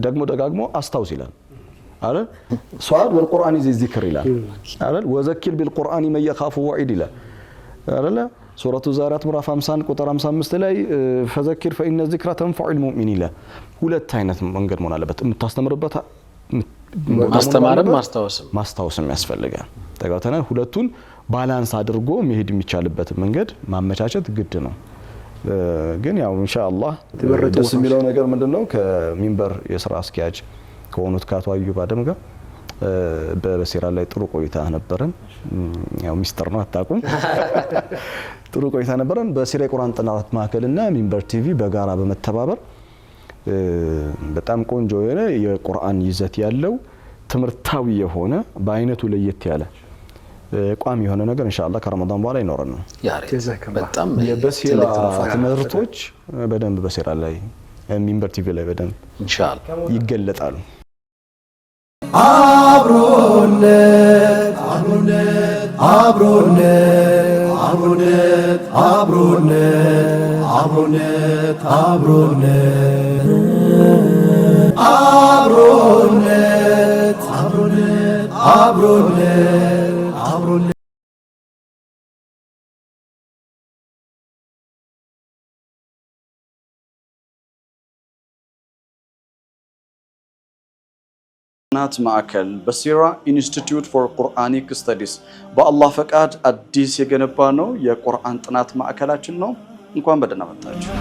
ደግሞ ደጋግሞ አስታውስ ይላል። አይደል ሷድ والقرآن ذي الذكر ይላል አይደል ወዘኪር بالقرآن من يخاف وعيد ይላል አይደል ሱረቱ ዛሪያት ምዕራፍ 50 ቁጥር 55 ላይ فذكر فإن الذكرى تنفع المؤمنين ይላል ሁለት አይነት መንገድ መሆን አለበት የምታስተምርበት ማስተማርም ማስታወስም ያስፈልጋል ተጋውተናል ሁለቱን ባላንስ አድርጎ መሄድ የሚቻልበት መንገድ ማመቻቸት ግድ ነው ግን ያው ኢንሻአላህ ደስ የሚለው ነገር ምንድነው ከሚንበር የሥራ አስኪያጅ ከሆኑት ከአቶ አዩብ አደም ጋር በበሲራ ላይ ጥሩ ቆይታ ነበረን ያው ሚስተር ነው አታቁም ጥሩ ቆይታ ነበረን በሲራ የቁርአን ጥናት ማዕከልና ሚንበር ቲቪ በጋራ በመተባበር በጣም ቆንጆ የሆነ የቁርአን ይዘት ያለው ትምርታዊ የሆነ በአይነቱ ለየት ያለ ቋሚ የሆነ ነገር ኢንሻአላህ ከረመዳን በኋላ ይኖርና በጣም የበሲራ ትምህርቶች በደንብ በሲራ ላይ ሚንበር ቲቪ ላይ በደንብ ኢንሻአላህ ይገለጣሉ አብሮነት አብሮነት አብሮነት አብሮነት አብሮነት አብሮነት አብሮነት አብሮነት አብሮነት አብሮነት አብሮነት ጥናት ማዕከል በሲራ ኢንስቲትዩት ፎር ቁርአኒክ ስተዲስ በአላህ ፈቃድ አዲስ የገነባ ነው የቁርአን ጥናት ማዕከላችን ነው እንኳን በደህና መጣችሁ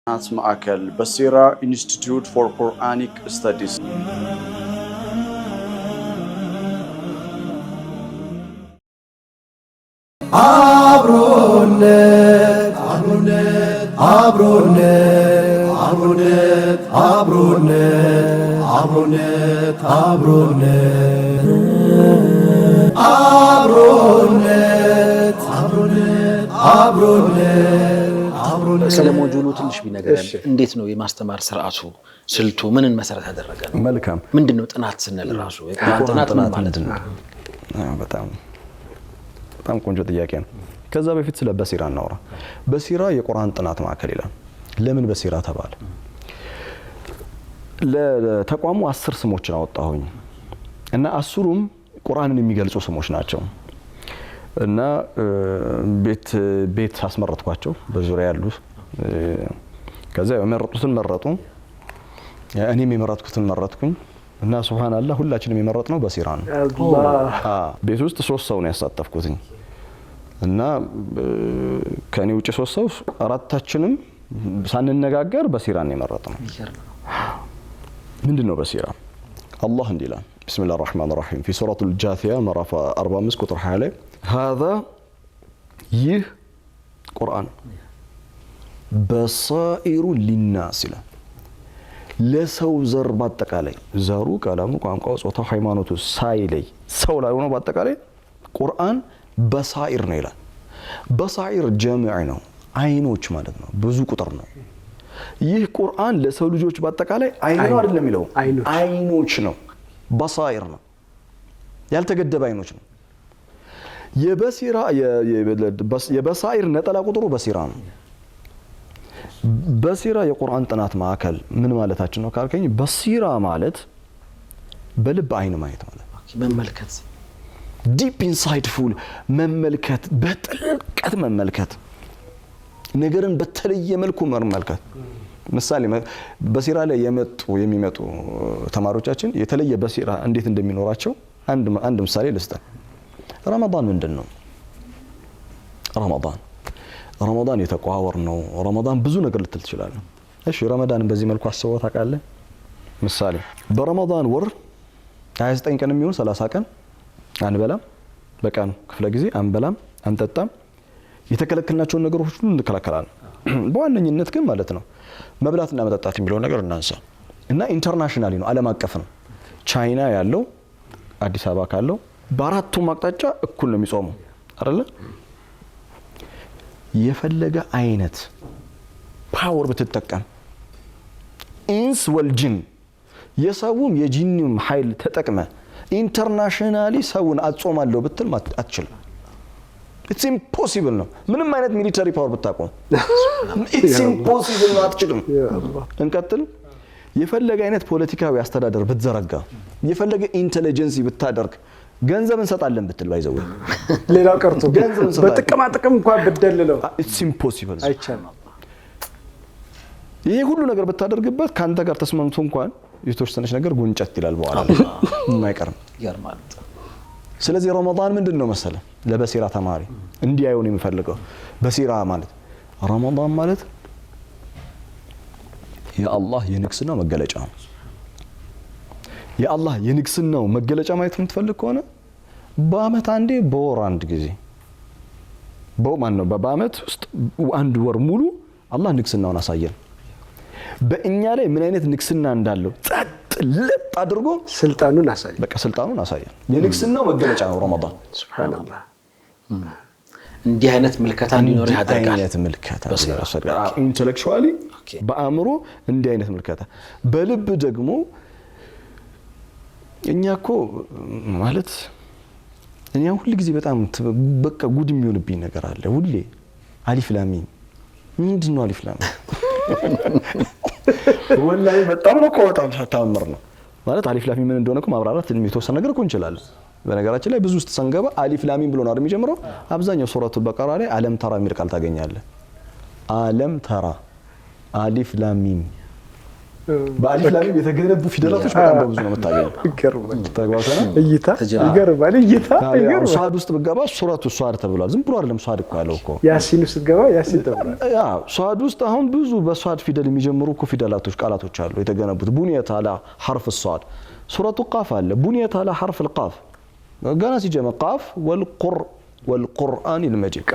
ጥናት ማዕከል በሲራ ኢንስቲትዩት ፎር ቁርአኒክ ስተዲስ አብሮነት አብሮነት አብሮነት አብሮነት አብሮነት አብሮነት አብሮነት አብሮነት አብሮነት አብሮነት ስለ ሞጁሉ ትንሽ ቢነገረን እንዴት ነው የማስተማር ስርዓቱ ስልቱ ምንን መሰረት ያደረገ ነው መልካም ምንድነው ጥናት ስንል ራሱ የቁርአን ጥናት ማለት ነው በጣም ቆንጆ ጥያቄ ነው ከዛ በፊት ስለ በሲራ እናወራ በሲራ የቁርአን ጥናት ማዕከል ይላል ለምን በሲራ ተባለ ለተቋሙ 10 ስሞችን አወጣሁኝ እና 10ሩም ቁርአንን የሚገልጹ ስሞች ናቸው እና ቤት አስመረጥኳቸው በዙሪያ ያሉ ከዛ የመረጡትን መረጡ እኔም የመረጥኩትን መረጥኩኝ እና ሱብሃንአላህ ሁላችንም የመረጥነው በሲራ ነው ቤት ውስጥ 3 ሰው ነው ያሳተፍኩትኝ እና ከኔ ውጪ 3 ሰው አራታችንም ሳንነጋገር በሲራ ነው የመረጥነው ምንድነው በሲራ አላህ እንዲላል بسم الله الرحمن الرحيم في سورة الجاثية مرافة 45 قطر حالي هذا يه قرآن بصائر للناس لسو زر باتقالي زارو كلامو قامقاو صوتو ሃይማኖቱ ሳይለይ ሰው ላይ ሆኖ በአጠቃላይ ቁርአን በሳኢር ነው ይላል በሳኢር ጀምዕ ነው አይኖች ማለት ነው ብዙ ቁጥር ነው ይህ ቁርአን ለሰው ልጆች በአጠቃላይ አይኖ አይደለም ይለው አይኖች ነው በሳኢር ነው ያልተገደበ አይኖች ነው የበሳኢር ነጠላ ቁጥሩ በሲራ ነው። በሲራ የቁርአን ጥናት ማዕከል ምን ማለታችን ነው ካልከኝ፣ በሲራ ማለት በልብ አይን ማየት ማለት መመልከት፣ ዲፕ ኢንሳይድፉል መመልከት፣ በጥልቀት መመልከት፣ ነገርን በተለየ መልኩ መመልከት። ምሳሌ በሲራ ላይ የሚመጡ ተማሪዎቻችን የተለየ በሲራ እንዴት እንደሚኖራቸው አንድ ምሳሌ ልስጠን። ረመዳን ምንድን ነው? ረመዳን የተቋወር ነው። ረመዳን ብዙ ነገር ልትል ትችላለህ። እሺ ረመዳንን በዚህ መልኩ አስበው ታውቃለህ? ምሳሌ በረመዳን ወር 29 ቀን የሚሆን 30 ቀን አንበላም፣ በቀኑ ክፍለ ጊዜ አንበላም፣ አንጠጣም፣ የተከለከልናቸውን ነገሮች ሁሉ እንከላከላለን። በዋነኝነት ግን ማለት ነው መብላትና መጠጣት የሚለው ነገር እናንሳ እና ኢንተርናሽናሊ ነው፣ ዓለም አቀፍ ነው። ቻይና ያለው አዲስ አበባ ካለው በአራቱም አቅጣጫ እኩል ነው የሚጾመው አይደለ? የፈለገ አይነት ፓወር ብትጠቀም ኢንስ ወልጂን የሰውም የጂኒም ኃይል ተጠቅመ ኢንተርናሽናሊ ሰውን አጾማለሁ ብትል አትችልም። ኢትስ ኢምፖሲብል ነው። ምንም አይነት ሚሊተሪ ፓወር ብታቆም ኢትስ ኢምፖሲብል ነው፣ አትችልም። እንቀጥል። የፈለገ አይነት ፖለቲካዊ አስተዳደር ብትዘረጋ፣ የፈለገ ኢንተለጀንሲ ብታደርግ፣ ገንዘብ እንሰጣለን ብትል ባይዘው ሌላው ቀርቶ በጥቅማ ጥቅም እንኳን ብትደልለው ኢትስ ኢምፖሲብል አይቻልም። ይሄ ሁሉ ነገር ብታደርግበት ካንተ ጋር ተስማምቶ እንኳን የተወሰነች ነገር ጉንጨት ይላል በኋላ የማይቀርም ይገርማል። ስለዚህ ረመዳን ምንድነው መሰለ ለበሲራ ተማሪ እንዲያዩን የሚፈልገው በሲራ ማለት ረመዳን ማለት የአላህ የንግስናው መገለጫ ነው። የአላህ የንግስናው መገለጫ ማየት የምትፈልግ ከሆነ በአመት አንዴ በወር አንድ ጊዜ በአመት ውስጥ አንድ ወር ሙሉ አላህ ንግስናውን አሳየን። በእኛ ላይ ምን አይነት ንግስና እንዳለው ጸጥ ልጥ አድርጎ ስልጣኑን አሳየን። በቃ ስልጣኑን አሳየን። የንግስናው መገለጫ ነው ረመዳን። ሱብሃንአላህ። እንዲህ አይነት ምልከታ እንዲኖር ያደርጋል። አይነት ምልከታ ኢንተሌክቹዋሊ በአእምሮ እንዲህ አይነት ምልከታ፣ በልብ ደግሞ እኛ እኮ ማለት እኛ ሁሉ ጊዜ በጣም በቃ ጉድ የሚሆንብኝ ነገር አለ። ሁሌ አሊፍ ላም ሚም ምንድን ነው? አሊፍ ላም ወላሂ በጣም ነው ቆጣም ተአምር ነው ማለት አሊፍ ላም ምን እንደሆነ እኮ ማብራራት የተወሰነ ነገር እኮ እንችላለን። በነገራችን ላይ ብዙ ውስጥ ሰንገባ አሊፍ ላም ብሎ ነው የሚጀምረው። አብዛኛው ሱረቱል በቀራ ላይ አለም ተራ የሚል ቃል ታገኛለህ። አለም ተራ አሊፍ ላም ሚም በአሊፍ ላም የተገነቡ ፊደላቶች በጣም በብዙ ነው የምታገኘው። ይገርማል። ተግባባና እይታ ይገርማል። እይታ ይገርማል። ሷድ ውስጥ ብትገባ ሱረቱ ሷድ ተብሏል። ዝም ብሎ አይደለም ሷድ እኮ ያለው እኮ ያሲን ውስጥ ገባ ያሲን ተብሏል። ያ ሷድ ውስጥ አሁን ብዙ በሷድ ፊደል የሚጀምሩ እኮ ፊደላቶች ቃላቶች አሉ የተገነቡት። ቡንየት አላ ሐርፍ ሷድ ሱረቱ ቃፍ አለ ቡንየት አላ ሐርፍ القاف ገና ሲጀመር ቃፍ ወልቁርአን المجيد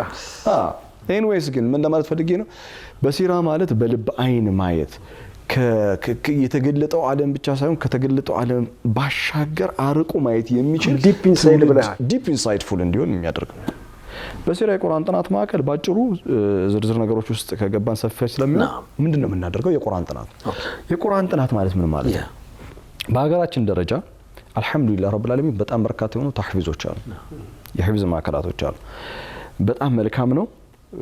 ኤኒዌይስ ግን ምን ለማለት ፈልጌ ነው በሲራ ማለት በልብ አይን ማየት የተገለጠው ዓለም ብቻ ሳይሆን ከተገለጠው ዓለም ባሻገር አርቆ ማየት የሚችል ዲፕ ኢንሳይድፉል እንዲሆን የሚያደርግ በሲራ የቁርአን ጥናት ማዕከል ባጭሩ ዝርዝር ነገሮች ውስጥ ከገባን ሰፊ ስለሚሆን ምንድነው የምናደርገው? የቁርአን ጥናት ማለት ምን ማለት ነው? በሀገራችን ደረጃ አልহামዱሊላህ ረብል ዓለሚን በጣም በርካታ የሆኑ ተህፊዞች አሉ፣ የህፍዝ ማዕከላቶች አሉ። በጣም መልካም ነው፣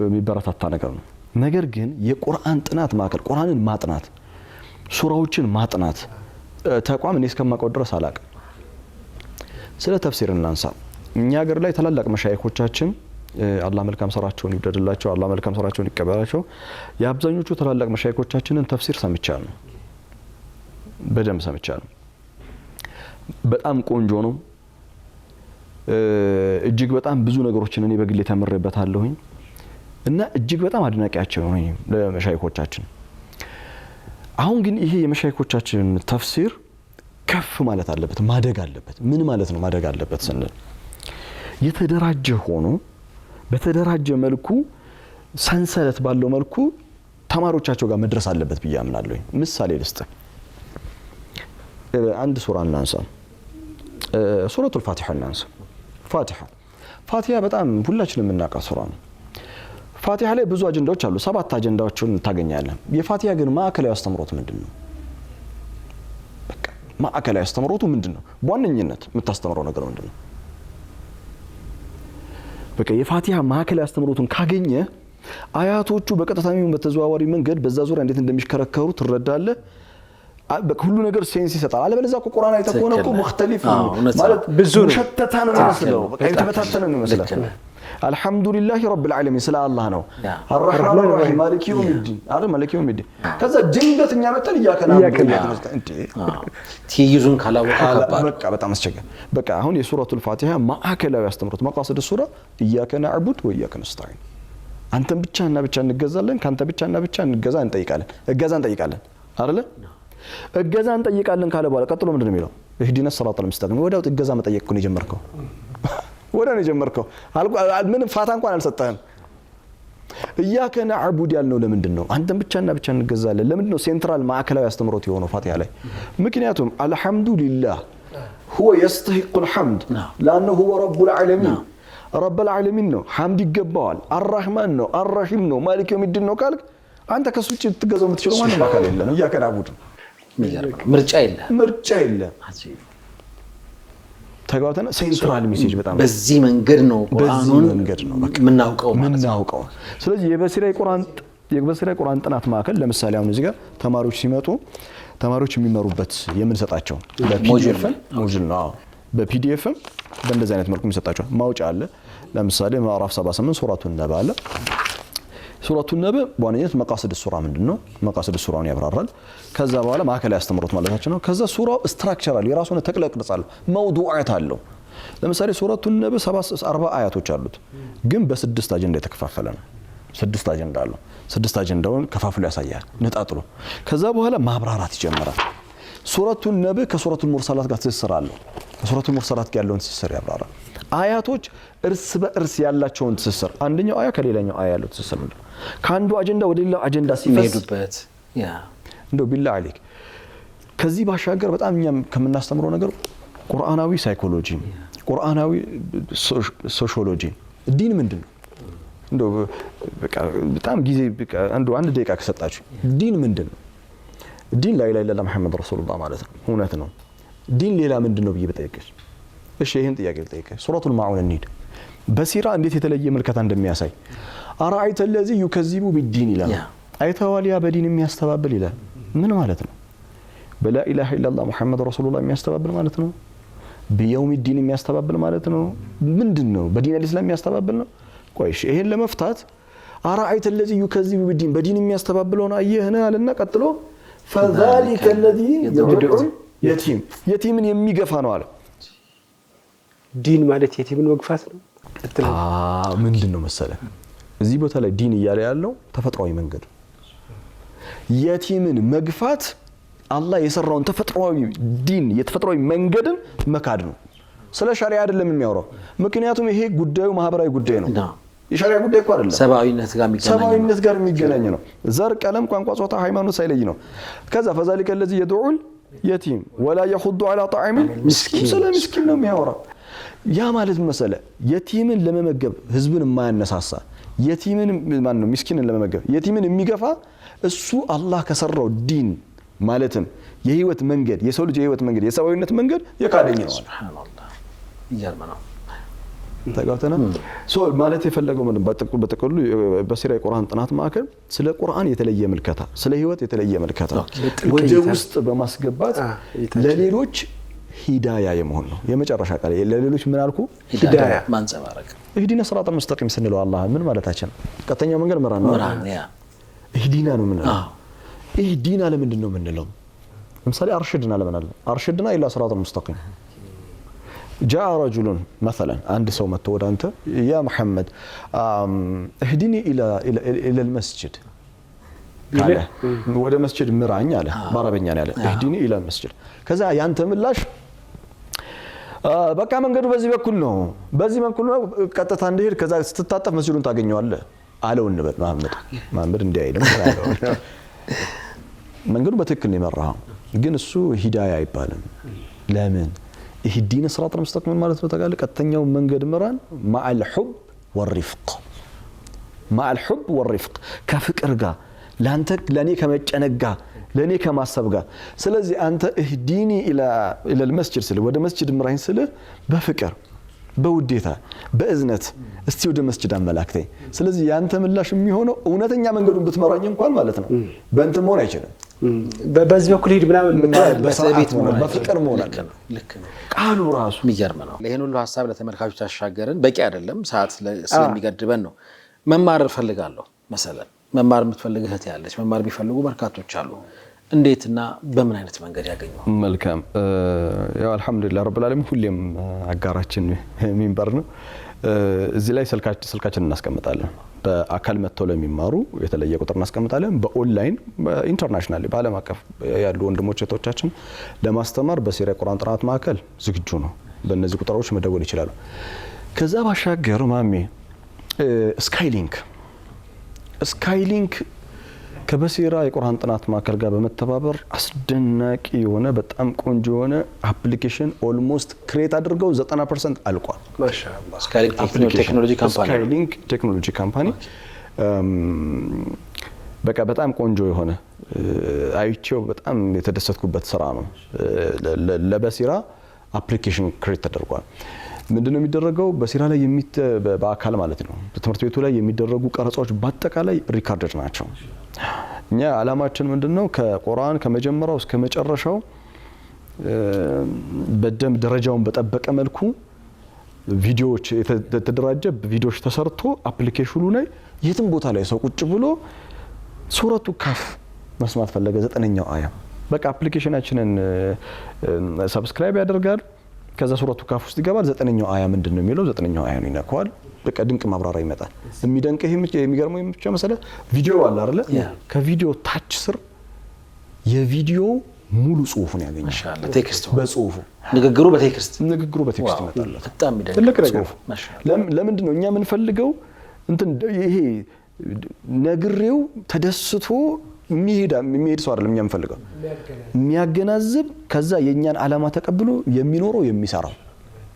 የሚበረታታ ነገር ነው። ነገር ግን የቁርአን ጥናት ማዕከል ቁርአንን ማጥናት ሱራዎችን ማጥናት ተቋም እኔ እስከማውቀው ድረስ አላውቅም። ስለ ተፍሲር እናንሳ። እኛ ሀገር ላይ ታላላቅ መሻይኾቻችን አላህ መልካም ስራቸውን ይወደድላቸው፣ አላህ መልካም ስራቸውን ይቀበላቸው። የአብዛኞቹ ታላላቅ መሻይኾቻችንን ተፍሲር ሰምቻለሁ፣ በደንብ ሰምቻለሁ። በጣም ቆንጆ ነው። እጅግ በጣም ብዙ ነገሮችን እኔ በግሌ ተምሬበታለሁኝ እና እጅግ በጣም አድናቂያቸው ነኝ ለመሻይኾቻችን። አሁን ግን ይሄ የመሻይኾቻችን ተፍሲር ከፍ ማለት አለበት፣ ማደግ አለበት። ምን ማለት ነው ማደግ አለበት ስንል የተደራጀ ሆኖ በተደራጀ መልኩ ሰንሰለት ባለው መልኩ ተማሪዎቻቸው ጋር መድረስ አለበት ብዬ አምናለሁ። ምሳሌ ልስጥ። አንድ ሱራ እናንሳ፣ ሱረቱል ፋቲሃ እናንሳ። ፋቲሃ በጣም ሁላችንም የምናውቀው ሱራ ነው። ፋቲሃ ላይ ብዙ አጀንዳዎች አሉ፣ 7 አጀንዳዎችን ታገኛለህ። የፋቲሃ ግን ማዕከላዊ አስተምሮት ምንድነው? በቃ ማዕከላዊ አስተምሮቱ ምንድነው? በዋነኝነት የምታስተምረው ነገር ምንድነው? በቃ የፋቲሃ ማዕከላዊ አስተምሮቱን ካገኘ አያቶቹ በቀጥታም በተዘዋዋሪ መንገድ በዛ ዙሪያ እንዴት እንደሚሽከረከሩ ትረዳለህ። ሁሉ ነገር ሴንስ ይሰጣል። አለበለዚያ እኮ ቁርአን አይተኮነ እኮ ሙختلف ማለት ብዙ ሸተታ ነው የሚመስለው። በቃ የተበታተነ ነው የሚመስለው። አልহামዱሊላሂ ረብል ዓለሚን ስለ አላህ ነው። አርረህማን አርረሂም ማሊክ የውሚዲን አረ ማሊክ የውሚዲን ከዛ ድንገት እኛ መጣን እያከና ትይዙን ካላወቀ ከባድ በቃ በጣም አስቸጋሪ። በቃ አሁን የሱረቱል ፋቲሃ ማዕከላዊ አስተምሮት መቃሰድ ሱራ ኢያከ ነዕቡድ ወኢያከ ነስተዒን አንተን ብቻና ብቻ እንገዛለን፣ ካንተ ብቻና ብቻ እገዛ እንጠይቃለን አይደለ? እገዛ እንጠይቃለን ካለ በኋላ ቀጥሎ ምንድነው የሚለው? እህዲነ ሰራጠል ሙስተቂም። ወዲያው እገዛ መጠየቅ ነው የጀመርከው። ምንም ፋታ እንኳን አልሰጠህም። ኢያከ ነዕቡድ ያልነው ለምንድን ነው? አንተን ብቻና ብቻ እንገዛለን። ለምንድን ነው ሴንትራል ማዕከላዊ አስተምሮት የሆነው ፋቲሃ ላይ? ምክንያቱም አልহামዱሊላህ هو يستحق الحمد لانه هو رب العالمين رب العالمين ነው ሐምድ ይገባዋል። አርረህማን ነው፣ አርረሂም ነው፣ ማሊክ የውሚዲን ነው ካልክ አንተ ከሱ ውጪ ትገዛው የምትችለው ማንም አካል የለም። ኢያከ ነዕቡድ ምርጫ የለም። ተጋውተና ሴንትራል ሜሴጅ በጣም በዚህ መንገድ ነው ቁርአኑን ምናውቀው። ስለዚህ የበሲራ ቁርአን ጥናት ማዕከል ለምሳሌ አሁን እዚህ ጋር ተማሪዎች ሲመጡ ተማሪዎች የሚመሩበት የምንሰጣቸው ሞጁል ነው። በፒዲኤፍም በእንደዚህ አይነት መልኩ የሚሰጣቸው ማውጫ አለ። ለምሳሌ ምዕራፍ 78 ሱረቱን ነባ አለ። ሱረቱን ነባ በዋነኝነት መቃሰድ ሱራ ምንድነው? መቃሰድ ሱራውን ያብራራል። ከዛ በኋላ ማዕከላዊ አስተምሮት ማለታችን ነው። ከዛ ሱራው ስትራክቸራል የራሱን ተክለ ቅርጽ አለው፣ መውዱዓት አለው። ለምሳሌ ሱረቱን ነባ 40 አያቶች አሉት፣ ግን በ6 አጀንዳ የተከፋፈለ ነው። 6 አጀንዳ አለው። 6 አጀንዳውን ከፋፍሎ ያሳያል ነጣጥሎ። ከዛ በኋላ ማብራራት ይጀምራል። ሱረቱን ነባ ከሱረቱል ሙርሰላት ጋር ትስስር አለው። ከሱረቱል ሙርሰላት ጋር ያለውን ትስስር ያብራራል። አያቶች እርስ በእርስ ያላቸውን ትስስር አንደኛው አያ ከሌላኛው አያ ያለው ትስስር ነው። ከአንዱ አጀንዳ ወደ ሌላው አጀንዳ ሲፈስበት እንደው ቢላህ አለይክ ከዚህ ባሻገር በጣም እኛም ከምናስተምረው ነገር ቁርአናዊ ሳይኮሎጂ፣ ቁርአናዊ ሶሺዮሎጂ ዲን ምንድነው? እንደው በቃ በጣም ጊዜ አንድ ደቂቃ ከሰጣችሁ ዲን ምንድነው? ዲን ላ ኢላሀ ኢለላህ መሐመድ ረሱሉላህ ማለት ነው። እውነት ነው። ዲን ሌላ ምንድነው ብዬ በጠይቅሽ፣ እሺ ይሄን ጥያቄ ልጠይቅሽ። ሱረቱል ማዑን እንሂድ። በሲራ እንዴት የተለየ መልከታ እንደሚያሳይ አራአይተ الذي يكذب بالدين ይላል። አይተዋል ያ በዲን የሚያስተባብል ይላል። ምን ማለት ነው? በላ ኢላሀ ኢለላህ መሐመድ ረሱሉላህ የሚያስተባብል ማለት ነው? በየውም ዲን የሚያስተባብል ማለት ነው? ምንድነው? በዲን አልእስላም የሚያስተባብል ነው? ቆይሽ ይሄን ለመፍታት አራአይተ الذي يكذب بالدين በዲን የሚያስተባብለውን አየህና አለና ቀጥሎ فذلك الذي يدعو اليتيم የቲምን የሚገፋ ነው አለ። ዲን ማለት የቲምን መግፋት ነው። ምንድነው መሰለ እዚህ ቦታ ላይ ዲን እያለ ያለው ተፈጥሯዊ መንገድ የቲምን መግፋት አላህ የሰራውን ተፈጥሯዊ ዲን የተፈጥሯዊ መንገድን መካድ ነው። ስለ ሸሪዓ አይደለም የሚያወራው። ምክንያቱም ይሄ ጉዳዩ ማህበራዊ ጉዳይ ነው። የሸሪዓ ጉዳይ እኮ አይደለም። ሰብአዊነት ጋር የሚገናኝ ነው። ዘር፣ ቀለም፣ ቋንቋ፣ ጾታ፣ ሃይማኖት ሳይለይ ነው። ከዛ فذلك الذي يدعو اليتيم ولا يحض على طعام المسكين ስለ ምስኪን ነው የሚያወራው። ያ ማለት መሰለ የቲምን ለመመገብ ህዝብን የማያነሳሳ የቲምን ማን ነው ምስኪንን ለመመገብ የቲምን የሚገፋ እሱ አላህ ከሰራው ዲን ማለትም የህይወት መንገድ የሰው ልጅ የህይወት መንገድ የሰብአዊነት መንገድ የካደኝ ነው። ሱብሃንአላህ ይገርማል። ተጋውተና ማለት የፈለገው ምን በተቀሉ በሲራ የቁርአን ጥናት ማዕከል ስለ ቁርአን የተለየ መልከታ ስለ ህይወት የተለየ መልከታ ወደ ውስጥ በማስገባት ለሌሎች ሂዳያ የመሆን ነው። የመጨረሻ ቃል ለሌሎች ምን አልኩ? ሂዳያ ማንጸባረቅ። እህዲና ሰራጠል ሙስተቂም ስንለው አላህ ምን ማለታችን? ቀጥተኛው መንገድ መራን ነው። እህዲና ነው ምን ነው? እህዲና ለምንድን ነው የምንለው? ለምሳሌ አርሽድና ለምን አለ? አርሽድና ኢላ ሰራጠል ሙስተቂም جاء رجل مثلا عند سو متو ወደ አንተ ያ መሐመድ اهدني الى المسجد አለ ወደ መስጂድ ምራኝ አለ። በአረበኛ ነው ያለ اهدني الى المسجد። ከዛ ያንተ ምላሽ በቃ መንገዱ በዚህ በኩል ነው ቀጥታ እንደሄድ ከዛ ስትታጠፍ መስጂዱን ታገኘዋለህ አለው እንበል። መሐመድ እንዲህ አይልም አለው። መንገዱ በትክክል ነው የመራው፣ ግን እሱ ሂዳያ አይባልም። ለምን? እህዲነ ሰራጠል ሙስተቂም ማለት ነው ተጋለ ቀጥተኛው መንገድ መራን مع الحب والرفق ከፍቅር ጋር ላንተ ለኔ ከመጨነቅ ጋር ለኔ ከማሰብ ጋር። ስለዚህ አንተ እህዲኒ الى المسجد ስለ ወደ መስጂድ ምራኝ ስለ በፍቅር በውዴታ በእዝነት እስቲ ወደ መስጂድ አመላክተኝ። ስለዚህ ያንተ ምላሽ የሚሆነው እውነተኛ መንገዱን ብትመራኝ እንኳን ማለት ነው በእንትን መሆን አይችልም። በዚህ በኩል ሂድ ምናምን በሰቤት መሆን በፍቅር መሆን አለ። ልክ ነው። ቃሉ ራሱ የሚገርም ነው። ይሄን ሁሉ ሀሳብ ለተመልካቾች አሻገርን። በቂ አይደለም፣ ሰዓት ስለሚገድበን ነው። መማር እፈልጋለሁ መሰለን መማር የምትፈልግ እህት ያለች፣ መማር የሚፈልጉ በርካቶች አሉ። እንዴትና በምን አይነት መንገድ ያገኙ? መልካም ያው አልহামዱሊላህ ረብል ዓለሚን ሁሌም አጋራችን ሚንበር ነው። እዚህ ላይ ስልካችን እናስቀምጣለን። በአካል መጥተው ለሚማሩ የተለየ ቁጥር እናስቀምጣለን። በኦንላይን ኢንተርናሽናሊ በዓለም አቀፍ ያሉ ወንድሞች እህቶቻችን ለማስተማር በሲራ ቁርአን ጥናት ማዕከል ዝግጁ ነው። በእነዚህ ቁጥሮች መደወል ይችላሉ። ከዛ ባሻገር ማሜ ስካይሊንክ ከበሲራ የቁርአን ጥናት ማዕከል ጋር በመተባበር አስደናቂ የሆነ በጣም ቆንጆ የሆነ አፕሊኬሽን ኦልሞስት ክሬት አድርገው 90% አልቋል። ማሻአላህ ስካይሊንክ ቴክኖሎጂ ካምፓኒ በቃ በጣም ቆንጆ የሆነ አይቼው በጣም የተደሰትኩበት ስራ ነው። ለበሲራ አፕሊኬሽን ክሬት ተደርጓል። ምንድነው የሚደረገው? በሲራ ላይ በአካል ማለት ነው በትምህርት ቤቱ ላይ የሚደረጉ ቀረጻዎች በአጠቃላይ ሪካርደድ ናቸው። እኛ አላማችን ምንድነው? ከቁርአን ከመጀመሪያው እስከ መጨረሻው በደንብ ደረጃውን በጠበቀ መልኩ ቪዲዮዎች የተደራጀ ቪዲዮዎች ተሰርቶ አፕሊኬሽኑ ላይ የትም ቦታ ላይ ሰው ቁጭ ብሎ ሱረቱ ካፍ መስማት ፈለገ 9ኛው አያ በቃ አፕሊኬሽናችንን ሰብስክራይብ ያደርጋል። ከዛ ሱረቱ ካፍ ውስጥ ይገባል። 9ኛው አያ ምንድነው የሚለው 9ኛው አያ ነው ይነካዋል። በቃ ድንቅ ማብራሪያ ይመጣል። የሚደንቀው የሚገርመው ብቻ መሰለ ቪዲዮ አለ አይደለ? ከቪዲዮ ታች ስር የቪዲዮ ሙሉ ጽሁፉን ያገኛል። ማሻአላህ ቴክስቱ በጽሁፉ ንግግሩ በቴክስት ይመጣል። በጣም ይደንቅ ትልቅ ነገር። ለምንድን ነው እኛ የምንፈልገው እንትን ይሄ ነግሬው ተደስቶ የሚሄድ ሰው አይደለም። እኛ የምንፈልገው የሚያገናዝብ ከዛ የኛን አላማ ተቀብሎ የሚኖረው የሚሰራው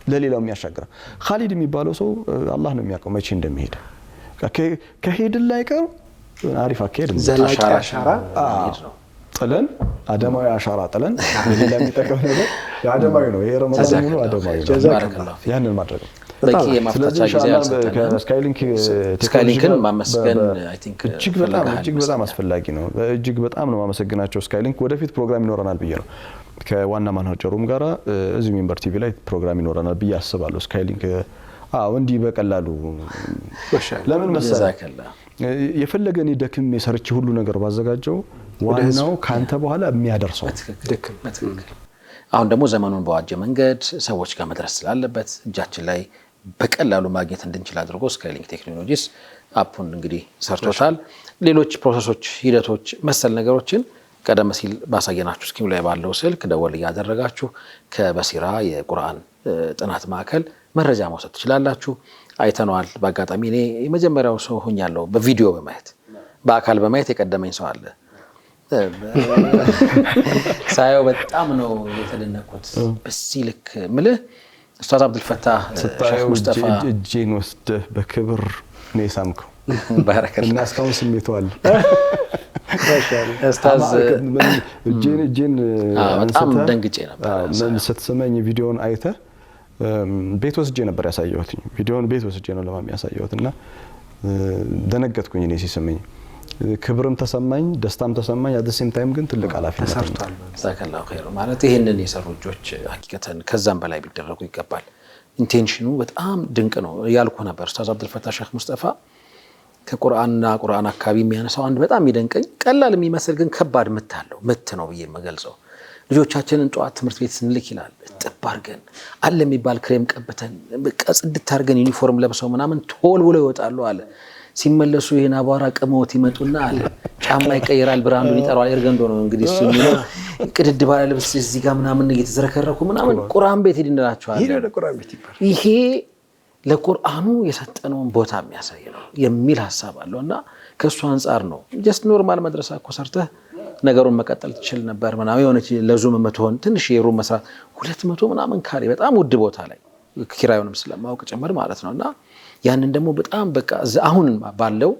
ለሌላው የሚያሻግረው። ኻሊድ የሚባለው ሰው አላህ ነው የሚያውቀው መቼ እንደሚሄድ። ከሄድን ላይ ቀር አሪፍ አካሄድ ዘላቂ አሻራ ጥለን አደማዊ አሻራ ጥለን ሌላ የሚጠቀም ነገር አደማዊ ነው። ይሄ ረመዳን ሙሉ አደማዊ ነው። ያንን ማድረግ ነው። በቂ የማፍታቻ ጊዜ ያልሰጠን ስካይሊንክን ማመስገን አይ ቲንክ እጅግ በጣም አስፈላጊ ነው። እጅግ በጣም ነው ማመሰግናቸው ስካይሊንክ። ወደፊት ፕሮግራም ይኖረናል ብዬ ነው ከዋና ማናጀሩም ጋራ እዚህ ሚንበር ቲቪ ላይ ፕሮግራም ይኖረናል ብዬ አስባለሁ። ስካይሊንክ እንዲህ በቀላሉ ለምን መሰለህ የፈለገኝ ደክም የሰርች ሁሉ ነገር ባዘጋጀው ዋናው ካንተ በኋላ የሚያደርሰው ትክክል። አሁን ደግሞ ዘመኑን በዋጀ መንገድ ሰዎች ጋር መድረስ ስላለበት እጃችን ላይ በቀላሉ ማግኘት እንድንችል አድርጎ ስካይሊንክ ቴክኖሎጂስ አፑን እንግዲህ ሰርቶታል። ሌሎች ፕሮሰሶች፣ ሂደቶች መሰል ነገሮችን ቀደም ሲል ባሳየናችሁ ስክሪኑ ላይ ባለው ስልክ ደወል እያደረጋችሁ ከበሲራ የቁርአን ጥናት ማዕከል መረጃ መውሰድ ትችላላችሁ። አይተነዋል። በአጋጣሚ እኔ የመጀመሪያው ሰው ሆኛለሁ በቪዲዮ በማየት በአካል በማየት የቀደመኝ ሰው አለ። ሳየው በጣም ነው የተደነቅኩት። በዚህ ልክ ምልህ ኡስታዝ አብዱልፈታህ ሼህ ሙስጠፋ እጄን ወስደህ በክብር ነው የሳምከው። ባረከላህ እና እስካሁን ስሜቱ አለ። ኡስታዝ እጄን በጣም ደንግጬ ነበር። ስትሰማኝ ቪዲዮውን አይተህ ቤት ወስጄ ነበር ያሳየሁት። ቪዲዮውን ቤት ወስጄ ነው ለማሚ ያሳየሁትና ደነገጥኩኝ እኔ ሲሰማኝ። ክብርም ተሰማኝ፣ ደስታም ተሰማኝ። አት ዘ ሴም ታይም ግን ትልቅ ኃላፊነት ተሰርቷል። ዛከላሁ ኸይር ማለት ይሄንን የሰሩ ልጆች ሐቂቀተን ከዛም በላይ ቢደረጉ ይገባል። ኢንቴንሽኑ በጣም ድንቅ ነው ያልኩ ነበር። ኡስታዝ አብዱልፈታህ ሼህ ሙስጠፋ ከቁርአንና ቁርአን አካባቢ የሚያነሳው አንድ በጣም የሚደንቀኝ ቀላል የሚመስል ግን ከባድ ምት ነው ብዬ የምገልጸው ልጆቻችንን ጠዋት ትምህርት ቤት ስንልክ ይላል ጥብ አድርገን አለ የሚባል ክሬም ቀብተን በቃ ጽድት አድርገን ዩኒፎርም ለብሰው ምናምን ቶል ብለው ይወጣሉ አለ። ሲመለሱ ይሄን አቧራ ቀመውት ይመጡና አለ ጫማ ይቀየራል፣ ብራንዱን ይጠራዋል። ኤርገንዶ ነው እንግዲህ እሱ የሚለው ቅድድ ባለ ልብስ እዚህ ጋር ምናምን እየተዘረከረኩ ምናምን ቁርአን ቤት ሄድ እንላቸዋለን። ይሄ ለቁርአን ቤት ይባላል። ይሄ ለቁርአኑ የሰጠነውን ቦታ የሚያሳይ ነው የሚል ሐሳብ አለውና ከሱ አንፃር ነው ጀስት ኖርማል መድረሳ እኮ ሰርተህ ነገሩን መቀጠል ትችል ነበር ምናምን የሆነች ለዙም መተሆን ትንሽ የሩም መስራት 200 ምናምን ካሬ በጣም ውድ ቦታ ላይ ኪራዩንም ስለማውቅ ጭምር ማለት ነውና ያንን ደግሞ በጣም በቃ አሁን ባለው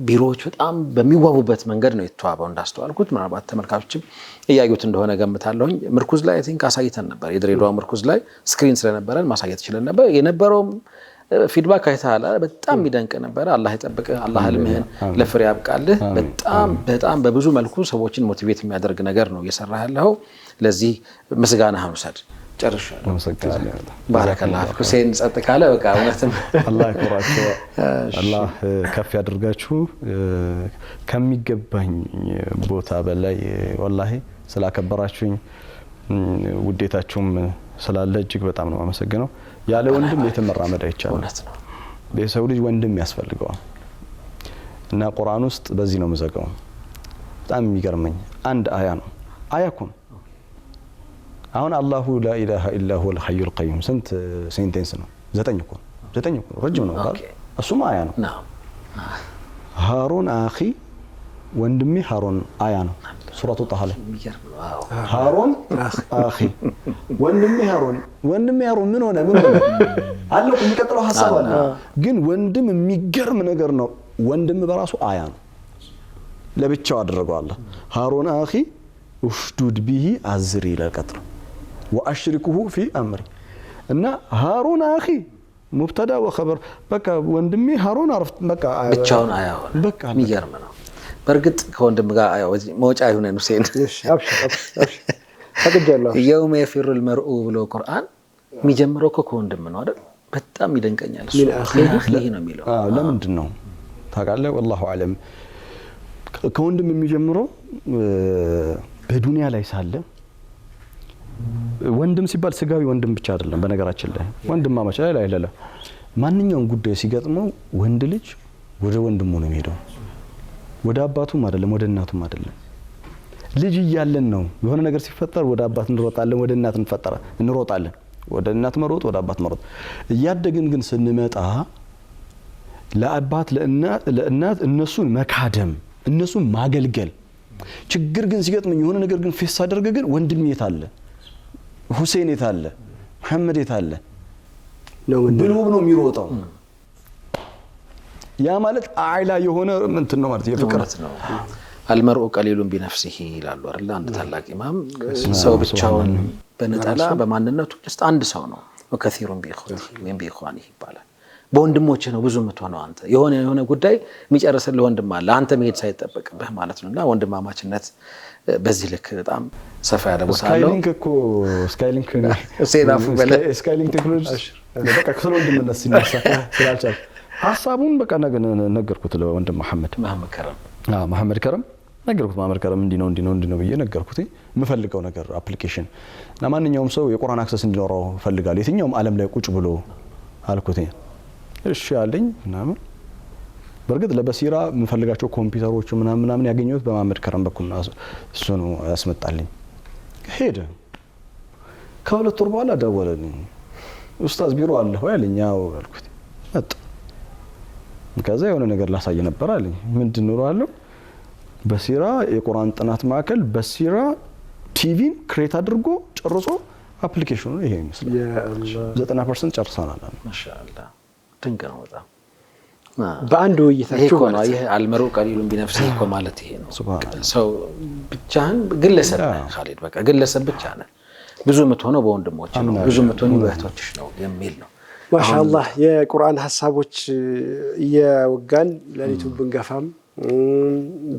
ቢሮዎች በጣም በሚዋቡበት መንገድ ነው የተዋበው እንዳስተዋልኩት። ምናልባት ተመልካቾችም እያዩት እንደሆነ ገምታለሁኝ። ምርኩዝ ላይ አይ ቲንክ አሳይተን ነበር። የድሬዳዋ ምርኩዝ ላይ ስክሪን ስለነበረን ማሳየት ይችላል ነበር። የነበረውም ፊድባክ አይተሃል በጣም የሚደንቅ ነበር አላህ ይጠብቅህ አላህ ህልምህን ለፍሬ ያብቃልህ በጣም በብዙ መልኩ ሰዎችን ሞቲቬት የሚያደርግ ነገር ነው እየሰራህ ያለው ለዚህ ምስጋናህን ውሰድ ጨርሻለሁ ባረከላህ ሁሴን ጸጥ ካለ በቃ እውነትም አላህ ይቆራቸው አላህ ከፍ ያድርጋችሁ ከሚገባኝ ቦታ በላይ ወላሂ ስላከበራችሁኝ ውዴታችሁም ስላለ እጅግ በጣም ነው አመሰግነው ያለ ወንድም የተመራመድ አይቻልም እውነት ነው በሰው ልጅ ወንድም ያስፈልገዋል እና ቁርአን ውስጥ በዚህ ነው መዘጋው በጣም የሚገርመኝ አንድ አያ ነው አያኩም አሁን አላሁ ላ ኢላሃ ኢላ ሁወል ሐዩል ቀዩም ስንት ሴንቴንስ ነው 9 እኮ ረጅም ነው አይደል እሱም አያ ነው ሃሩን አኺ ወንድሜ ሃሩን አያ ነው ሱረቱ ጣሃ ላይ ሃሩን አኺ ወንድሜ ሃሩን ምን ሆነ አለው የሚቀጥለው ሐሳብ አለ ግን ወንድም የሚገርም ነገር ነው ወንድም በራሱ አያ ነው ለብቻው አደረገው አለ ሃሩን አኺ ኡሽዱድ ቢሂ አዝሪ ለቀጥሩ واشركه في امري እና ሃሩን አኺ مبتدا وخبر በቃ ወንድሜ ሃሩን አረፍት በቃ ብቻውን አያው በቃ የሚገርም ነው በርግጥ ከወንድም ጋር አያው መውጫ ይሁነን ሁሴን አብሽር ተገጀለው يوم يفر المرء ብሎ ቁርአን የሚጀምረው ከወንድም ነው አይደል በጣም ይደንቀኛል እሱ ይሄ ነው የሚለው ለምንድን ነው ታውቃለህ والله اعلم ከወንድም የሚጀምረው በዱንያ ላይ ሳለ ወንድም ሲባል ስጋዊ ወንድም ብቻ አይደለም በነገራችን ላይ ወንድማማች ላይ አይደለም ማንኛውም ጉዳይ ሲገጥመው ወንድ ልጅ ወደ ወንድሙ ነው የሚሄደው ወደ አባቱም አይደለም ወደ እናቱም አይደለም ልጅ እያለን ነው የሆነ ነገር ሲፈጠር ወደ አባት እንሮጣለን ወደ እናት እንሮጣለን ወደ እናት መሮጥ ወደ አባት መሮጥ እያደግን ግን ስንመጣ ለአባት ለእናት እነሱን መካደም እነሱን ማገልገል ችግር ግን ሲገጥመኝ የሆነ ነገር ግን ፌስ አደረገ ግን ወንድም የታለ ሁሴን የታለ መሐመድ የታለ ብሎ ነው የሚሮጣው ያ ማለት አዕላ የሆነ እንትን ነው ማለት የፍቅር ነው المرء قليل بنفسه ይላሉ አይደል አንድ ታላቅ ኢማም ሰው ብቻውን በነጠላ በማንነቱ just አንድ ሰው ነው ወከثيرون بإخوانه ይባላል በወንድሞች ነው ብዙ የምትሆነው አንተ የሆነ ጉዳይ የሚጨርስልህ ወንድም አለ አንተ መሄድ ሳይጠበቅብህ ማለት ነውና ወንድማማችነት በዚህ ልክ በጣም ሰፋ ያለ ቦታ አለው ስካይሊንክ ሴራፉ ስካይሊንክ ቴክኖሎጂ በቃ ከወንድምነት ሲነሳ ስላልቻለ ሐሳቡን በቃ ነገርኩት ለወንድም መሐመድ ከረም ነገርኩት መሐመድ ከረም እንዲ ነው ብዬ ነገርኩት የምፈልገው ነገር አፕሊኬሽን እና ማንኛውም ሰው የቁርአን አክሰስ እንዲኖረው ፈልጋለሁ የትኛውም ዓለም ላይ ቁጭ ብሎ አልኩት እሺ አለኝ ምናምን በርግጥ ለበሲራ የምፈልጋቸው ኮምፒውተሮች ምናምን ያገኘሁት በመሐመድ ከረም በኩል እሱ ነው ያስመጣልኝ ሄደ ከሁለት ወር በኋላ ደወለልኝ ኡስታዝ ቢሮ አለ ሆይ አለኝ ያው አልኩት መጣ ከዛ የሆነ ነገር ላሳየ ነበር አለኝ ምንድነው አለው በሲራ የቁርአን ጥናት ማዕከል በሲራ ቲቪን ክሬት አድርጎ ጨርሶ አፕሊኬሽኑ ይሄ ይመስላል ያ 90% ጨርሰናል ማሻአላህ ድንቅ ነው በጣም በአንድ ውይይታችሁ ማለት ይሄ አልመሩ ቀሊሉን ቢነፍሲሂ እኮ ማለት ይሄ ነው ሰው ብቻህን ግለሰብ ኻሊድ በቃ ግለሰብ ብቻ ነህ ብዙ የምትሆነው በወንድሞች ነው ብዙ የምትሆነው በእህቶችሽ ነው የሚል ነው ማሻአላህ የቁርአን ሐሳቦች የወጋን ለሊቱ ብንገፋም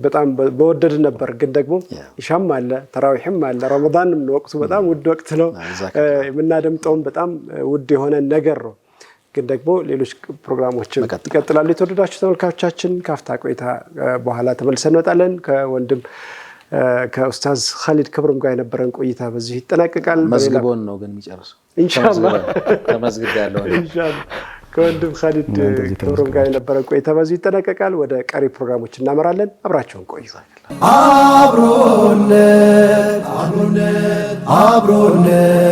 በጣም በወደድ ነበር ግን ደግሞ ኢሻም አለ ተራዊህም አለ ረመዳንም ወቅቱ በጣም ውድ ወቅት ነው የምናደምጠውም በጣም ውድ የሆነ ነገር ነው ግን ደግሞ ሌሎች ፕሮግራሞች ይቀጥላሉ የተወደዳችሁ ተመልካቾቻችን ካፍታ ቆይታ በኋላ ተመልሰን እንመጣለን ከወንድም ከኡስታዝ ኻሊድ ክብርም ጋር የነበረን ቆይታ በዚህ ይጠናቀቃል መዝግቦን ነው ግን የሚጨርሰው ኢንሻአላህ ተመዝግቦ ያለው ኢንሻአላህ ከወንድም ኻሊድ ክብርም ጋር የነበረን ቆይታ በዚህ ይጠናቀቃል ወደ ቀሪ ፕሮግራሞች እናመራለን አብራችሁን ቆዩ አብሮነት